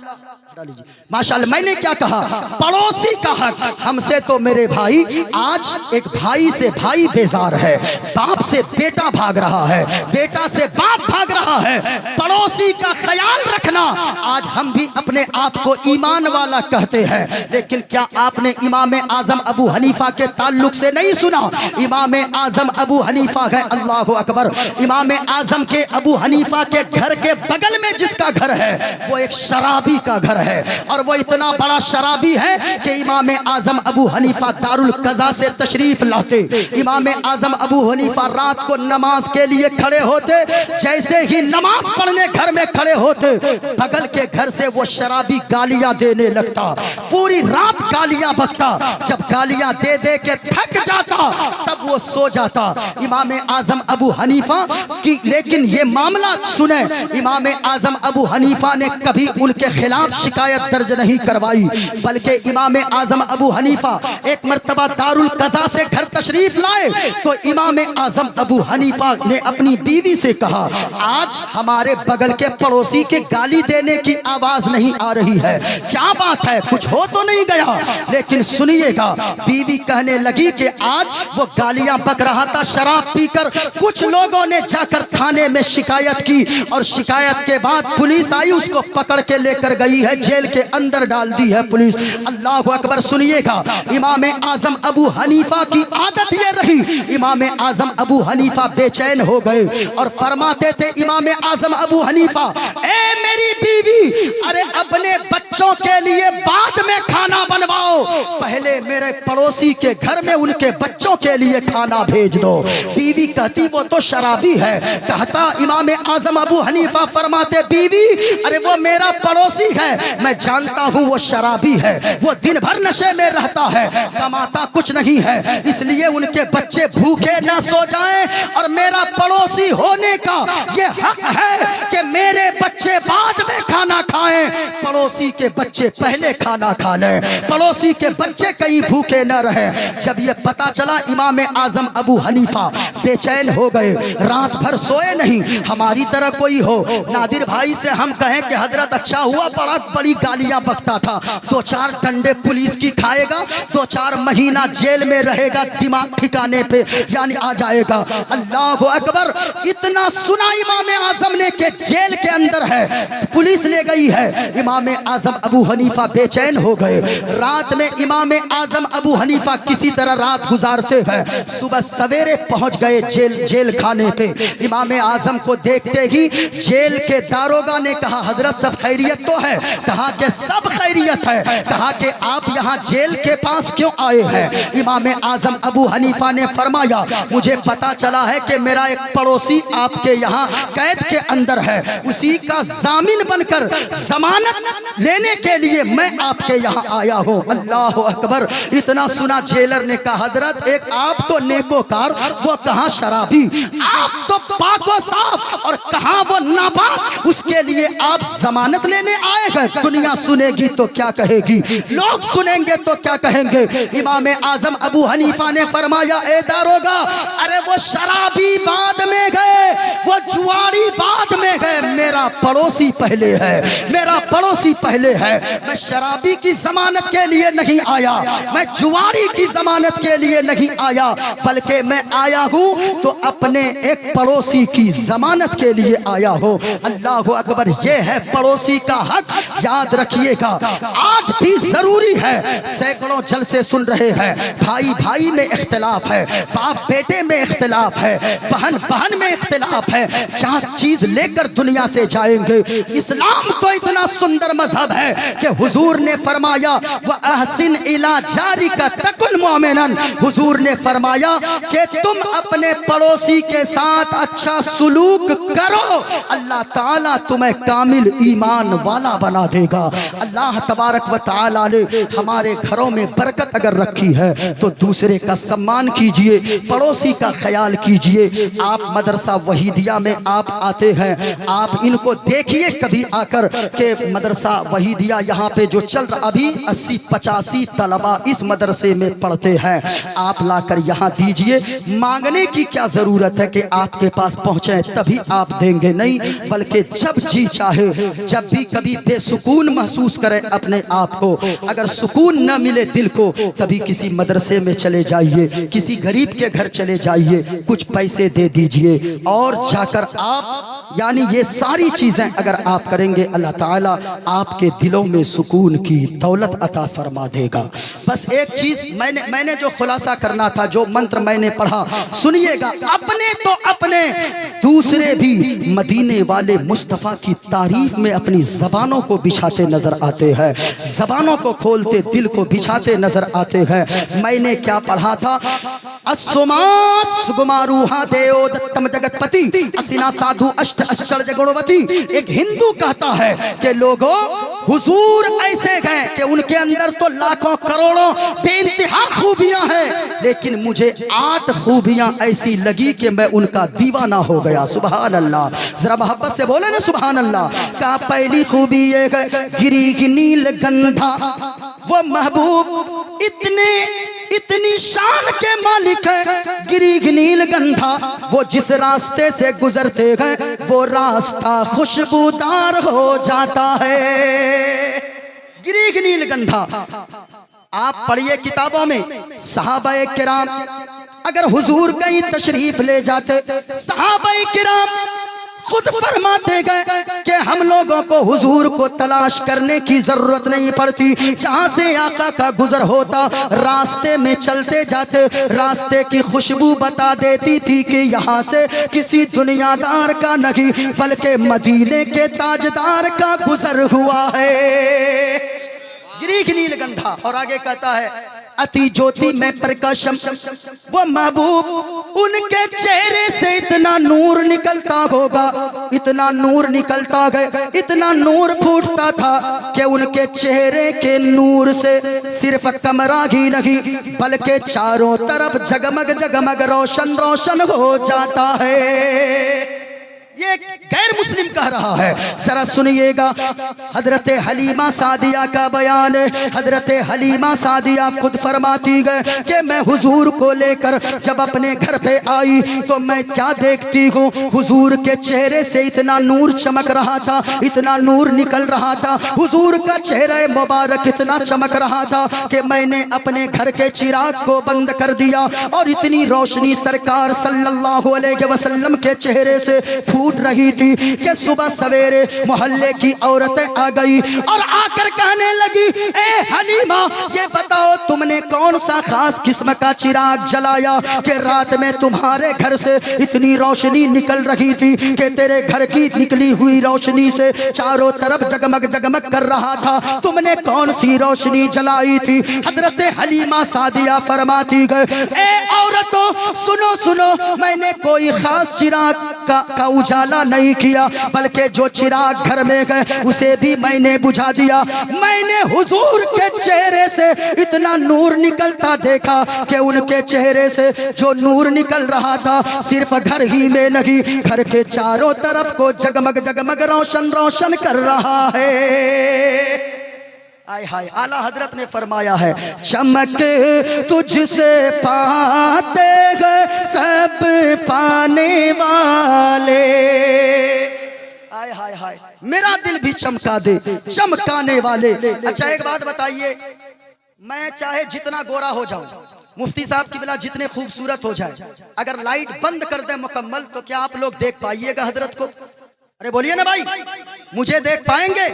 माशाअल्लाह। मैंने क्या कहा, पड़ोसी का हक, हमसे तो मेरे भाई आज एक भाई से भाई बेजार है, बाप से बेटा भाग रहा है, बेटा से बाप भाग रहा है, पड़ोसी का ख्याल रखना। आज हम भी अपने आप को ईमान वाला कहते हैं, लेकिन क्या आपने इमाम आजम अबू हनीफा के ताल्लुक से नहीं सुना? इमाम आजम अबू हनीफा है, अल्लाह अकबर, इमाम आजम के अबू हनीफा के घर के बगल में जिसका घर है वो एक शराबी का घर है, और वो इतना बड़ा शराबी है कि इमाम आजम अबू हनीफा दारुल कज़ा से तशरीफ लाते, इमाम आजम अबू हनीफा रात को नमाज के लिए खड़े होते, जैसे ही नमाज पढ़ने घर में खड़े होते बगल के घर से वो शराबी गालियां देने लगता, पूरी रात गालियां बकता, जब गालियां दे दे के थक जाता तब वो सो जाता। इमाम आजम अबू हनीफा की लेकिन ये मामला सुने, इमाम आजम अबू हनीफा ने कभी उनके खिलाफ शिकायत दर्ज नहीं करवाई, बल्कि इमाम आजम अबू हनीफा एक मर्तबा दारुल कज़ा से घर तशरीफ लाए तो इमाम आजम अबू हनीफा ने अपनी बीवी से कहा, आज हमारे बगल के पड़ोसी के गाली देने की आवाज नहीं आ रही है, क्या बात है, कुछ हो तो नहीं गया? लेकिन सुनिएगा, बीवी कहने लगी कि आज वो गालियां बक रहा था शराब पीकर, कुछ लोगों ने जाकर थाने में शिकायत की और शिकायत के बाद पुलिस आई, उसको पकड़ के लेकर गई है, जेल के अंदर डाल दी है पुलिस। अल्लाह अकबर। सुनिएगा, इमाम आजम अबू हनीफा की आदत ये रही, इमाम आजम अबू हनीफा बेचैन हो गए और फरमाते थे इमाम आजम अबू हनीफा, ए मेरी बीवी, अरे अपने बच्चों के लिए बाद में खाना बनवाओ, पहले मेरे पड़ोसी के घर में उनके बच्चों के लिए खाना भेज दो। बीवी कहती वो तो शराबी है, कहता इमाम आजम अबू हनीफा फरमाते, बीवी अरे वो मेरा पड़ोसी है, मैं जानता हूँ वो शराबी है, वो दिन भर नशे में रहता है, कमाता कुछ नहीं है, इसलिए उनके बच्चे भूखे न सो जाएं, और मेरा पड़ोसी होने का ये हक है कि मेरे बच्चे बाद में खाना खाएं, पड़ोसी के बच्चे पहले खाना खा लें, पड़ोसी के बच्चे कहीं भूखे न रहे। जब ये पता चला इमाम आजम अबू हनीफा बेचैन हो गए, रात भर सोए नहीं। हमारी तरह कोई हो, नादिर भाई से हम कहें कि हजरत अच्छा हुआ बड़ा बड़ी गालियां बकता था, 2-4 डंडे पुलिस की खाएगा, 2-4 महीना जेल में रहेगा, दिमाग ठिकाने पे यानी आ जाएगा। अल्लाह अकबर। इतना सुना इमाम आजम ने कि जेल के अंदर है, पुलिस ले गई है। इमाम आजम अबू हनीफा बेचैन हो गए। रात में इमाम आजम आजम अबू हनीफा किसी तरह रात गुजारते हैं, सुबह सवेरे पहुंच गए जेल खाने पे। इमाम आजम को देखते ही जेल के दारोगा ने कहा, हजरत सब खैरियत तो है? कहा कि सब खैरियत है। कहा कि आप यहाँ जेल के पास क्यों आए हैं? इमाम आजम अबू हनीफा ने फरमाया, मुझे पता चला है कि मेरा एक पड़ोसी आपके यहाँ कैद के अंदर है, उसी का जामिन बनकर जमानत लेने के लिए मैं आपके यहाँ आया हूँ। अल्लाह अकबर। इतना सुना जेलर ने कहा, हजरत एक आप तो नेकोकार, वो कहाँ शराबी, आप तो पाको साफ और कहाँ वो नापाक, उसके लिए आप जमानत लेने आए हैं। दुनिया सुनेगी तो क्या कहेगी, लोग सुनेंगे तो क्या कहेंगे? इमाम आजम अबू हनीफा ने फरमाया, ए दारोगा, अरे वो शराबी बाद में गए, वो जुआरी बाद में गए, मेरा पड़ोसी पहले है, मेरा पड़ोसी पहले है। मैं शराबी की जमानत के लिए नहीं आया, मैं जुआरी की जमानत के लिए नहीं आया, बल्कि मैं आया हूँ तो अपने एक पड़ोसी की जमानत के लिए आया हूँ। अल्लाह अकबर। ये है पड़ोसी का हक, याद रखिएगा। आज भी जरूरी है, सैकड़ों जलसे सुन रहे हैं, भाई भाई में इख्तिलाफ है, बाप बेटे में इख्तिलाफ है, बहन बहन में इख्तिलाफ है, क्या चीज लेकर दुनिया से जाएंगे? इस्लाम तो इतना सुंदर मजहब है कि हुजूर ने फरमाया, व अहसिन इला जारिका तकुन मोमिनन। हुजूर ने फरमाया कि तुम अपने पड़ोसी के साथ अच्छा सुलूक करो, अल्लाह ताला तुम्हें कामिल ईमान वाला बना देगा। अल्लाह तबारक व ताला ने हमारे घरों में बरकत अगर रखी है तो दूसरे का सम्मान कीजिए, पड़ोसी का ख्याल कीजिए। आप मदरसा वहीदिया में आप आते हैं, आप इनको देखिए कभी आकर के मदरसा वहीदिया यहाँ पे जो चल रहा, अभी 80-85 तलबा इस मदरसे में पढ़ते हैं, आप लाकर यहाँ दीजिए। मांगने की क्या जरूरत है कि आपके पास पहुँचे तभी आप देंगे, नहीं, बल्कि जब जी चाहे, जब भी कभी बेसुकून महसूस करें अपने आप को, अगर सुकून न मिले दिल को, तभी किसी मदरसे में चले जाइए, किसी गरीब के घर चले जाइए, कुछ पैसे दे दीजिए और जाकर आप, यानी ये सारी चीजें अगर आप करेंगे, अल्लाह ताला आपके दिलों में सुकून की दौलत अता फरमा देगा। बस एक चीज मैंने जो खुलासा करना था, जो मंत्र मैंने पढ़ा, सुनिएगा। अपने तो अपने, दूसरे भी मदीने वाले मुस्तफ़ा की तारीफ में अपनी जबानों को बिछाते नजर आते हैं, जबानों को खोलते, दिल को बिछाते नजर आते हैं। मैंने क्या पढ़ा था? सुगुमारूहा देओ दत्तम जगतपति असिना साधु अष्ट आश्चर्य गुणवती। एक हिंदू कहता है कि लोगों, हुजूर ऐसे गए कि उनके अंदर तो लाखों करोड़ों बेइंतहा खूबियां हैं, लेकिन मुझे 8 खूबियां ऐसी लगी कि मैं उनका दीवाना हो गया। सुभान अल्लाह, जरा मोहब्बत से बोले ना सुभान अल्लाह। का पहली खूबी ये है, गिरी नील गंधा, वो महबूब इतनी शान के मालिक है, गिरी नील गंधा, वो जिस रास्ते से गुजरते हैं वो रास्ता खुशबूदार हो जाता है। गिरी नील गंधा, आप पढ़िए किताबों में, सहाबाए किराम अगर हुजूर कहीं तशरीफ ले जाते, सहाबाए किराम खुद फरमाते गए कि हम लोगों को हुजूर को तलाश करने की जरूरत नहीं पड़ती, जहां से आका का गुजर होता, रास्ते में चलते जाते रास्ते की खुशबू बता देती थी कि यहाँ से किसी दुनियादार का नहीं बल्कि मदीने के ताजदार का गुजर हुआ है। गिरी नीलगंधा। और आगे कहता है, अति ज्योति में प्रकाशम, वो महबूब, उनके चेहरे से इतना नूर निकलता होगा, इतना नूर निकलता गया, इतना नूर फूटता था कि उनके चेहरे के नूर से सिर्फ कमरा ही नहीं बल्कि चारों तरफ जगमग जगमग रोशन रोशन हो जाता है। ये गैर मुस्लिम कह रहा है, जरा सुनिएगा। हजरत हलीमा सादिया का बयान है। हजरत हलीमा सादिया खुद फरमाती गए कि मैं हुजूर को लेकर जब अपने घर पे आई तो मैं क्या देखती हूँ, हुजूर के चेहरे से इतना नूर चमक रहा था, इतना नूर निकल रहा था, हुजूर का चेहरा मुबारक इतना चमक रहा था कि मैंने अपने घर के चिराग को बंद कर दिया और इतनी रोशनी सरकार सल्लल्लाहु अलैहि वसल्लम के चेहरे से फूट रही थी कि सुबह सवेरे मोहल्ले की औरतें आ गई और आकर कहने लगी, ए हलीमा, ये बताओ तुमने तुमने कौन सा खास किस्म का चिराग जलाया कि रात में तुम्हारे घर से इतनी रोशनी निकल रही थी कि तेरे घर की निकली हुई रोशनी से चारों तरफ जगमग जगमग कर रहा था। तुमने कौन सी रोशनी जलाई थी? हजरत हलीमा सादिया फरमाती गए, ए औरतों सुनो सुनो, मैंने कोई खास चिराग का उजाला नहीं किया, बल्कि जो चिराग घर में गए उसे भी मैंने बुझा दिया। मैंने हुजूर के चेहरे से इतना नूर निकलता देखा कि उनके चेहरे से जो नूर निकल रहा था सिर्फ घर ही में नहीं, घर के चारों तरफ को जगमग जगमग रोशन रोशन कर रहा है। आय हाय, आला हजरत ने फरमाया है, चमक तुझसे पाते गए सब पाने वाले। आय हाय हाय, मेरा दिल भी चमका दे चमकाने वाले। अच्छा एक बात बताइए, मैं चाहे जितना गोरा हो जाऊं, मुफ्ती साहब की बिला जितने खूबसूरत हो जाए, अगर लाइट बंद कर दे मुकम्मल तो क्या आप लोग देख पाइएगा हजरत को? अरे बोलिए ना भाई, मुझे देख पाएंगे?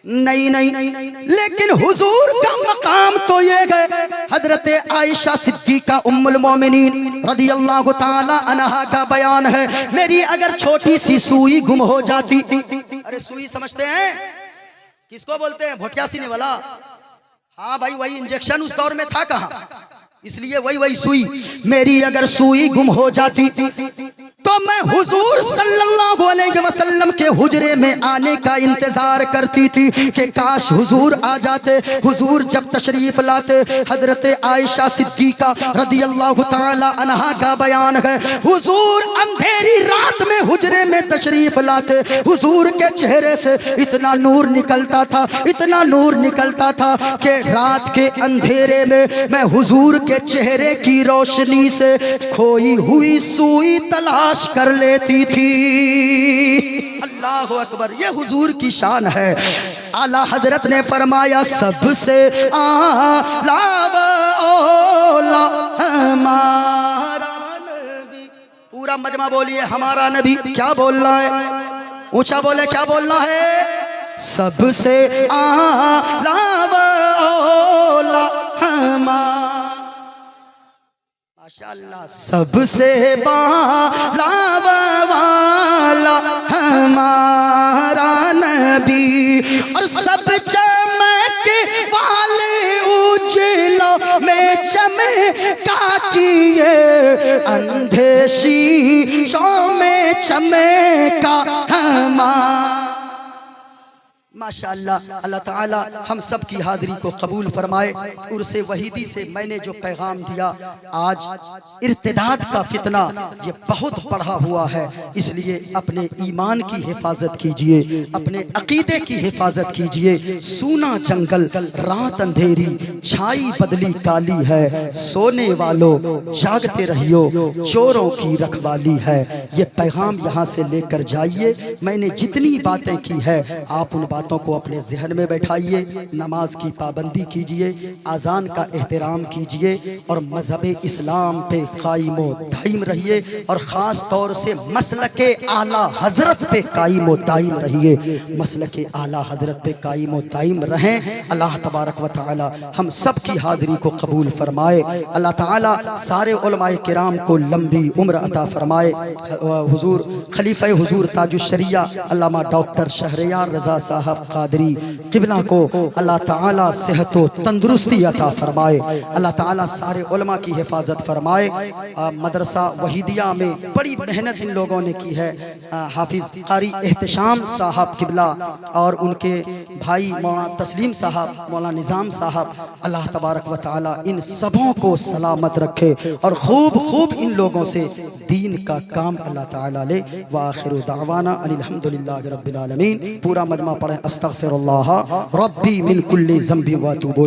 नहीं नहीं नहीं, लेकिन हुजूर का मकाम तो ये है। हजरत आयशा सिद्दीका उम्मुल मोमिनीन रदियल्लाहु ताला अन्हा का बयान है, मेरी अगर छोटी सी सुई गुम हो जाती, अरे सुई समझते हैं किसको बोलते हैं? भोटिया सीने वाला। हाँ भाई, वही इंजेक्शन उस दौर में था कहाँ, इसलिए वही सुई, मेरी अगर सुई गुम हो जाती तो मैं हुजूर सल्लल्लाहु अलैहि वसल्लम के हुजरे में आने का इंतजार करती थी कि काश हुजूर आ जाते। हुजूर जब तशरीफ लाते, हजरत आयशा सिद्दीका रदियल्लाहु ताला अन्हा का बयान है, हुजूर अंधेरी रात में हुजरे में तशरीफ लाते, हुजूर के चेहरे से इतना नूर निकलता था, इतना नूर निकलता था कि रात के अंधेरे में मैं हुजूर के चेहरे की रोशनी से खोई हुई सुई तलाश कर लेती थी। अल्लाह अकबर, ये हुजूर की शान है। आला हजरत ने फरमाया, सबसे आला औला हमारा नबी। पूरा मजमा बोलिए, हमारा नबी। क्या बोलना है? ऊंचा बोले, क्या बोलना है? सबसे आला औला हमारा, माशाअल्लाह, सबसे बाला वाला हमारा नबी, और सब चमक वाले उजलों में चमका किए, अंधे शीशों में चमका हमारा। माशाअल्लाह, अल्लाह ताला हम सब की हाज़िरी को कबूल फरमाए। उर्से वहीदी से मैंने जो पैगाम दिया, आज इर्तिदाद का फितना ये बहुत बढ़ा हुआ है, इसलिए अपने ईमान की हिफाजत कीजिए, अपने अकीदे की हिफाजत कीजिए। सूना जंगल रात अंधेरी, छाई बदली काली है, सोने वालों जागते रहियो, चोरों की रखवाली है। ये पैगाम यहाँ से लेकर जाइए। मैंने जितनी बातें की है आप उन बातों को अपने जहन में बैठाइए, नमाज की पाबंदी कीजिए, आज़ान का एहतराम कीजिए और मजहब इस्लाम पे कायम दायम रहिए, और ख़ास तौर से मसलके आला हजरत पे कायम दायम रहिए। मसलके आला हजरत पे कायम दायम रहें। अल्लाह तबारक व तआला हम सब की हाज़िरी को कबूल फरमाए। अल्लाह ताला सारे उलमाए किराम को लंबी उम्र अता फरमाए। हुजूर खलीफा हुजूर ताजुश्शरिया अल्लामा डॉक्टर शहरयार रज़ा साहब कादरी किबला को अल्लाह ताला सेहत व तंदुरुस्ती अता फरमाए। अल्लाह ताला सारे उलमा की हिफाजत फरमाए। मदरसा वहीदिया में बड़ी मेहनत इन लोगों ने की है। हाफिज कारी एहतशाम साहब किबला और उनके भाई मौलाना तस्लीम साहब, मौलाना निज़ाम साहब, अल्लाह तबारक व तआला इन सबों को सलामत रखे और खूब खूब इन लोगों से दीन का काम अल्लाह ताला ले। व आखिरु दावाना अनिल हम्दुलिल्लाहि रब्बिल आलमीन। पूरा मजमा पढ़े, अस्तगफिरुल्लाह रब्बी मिन कुल्ली ज़ंबि व अतूबु।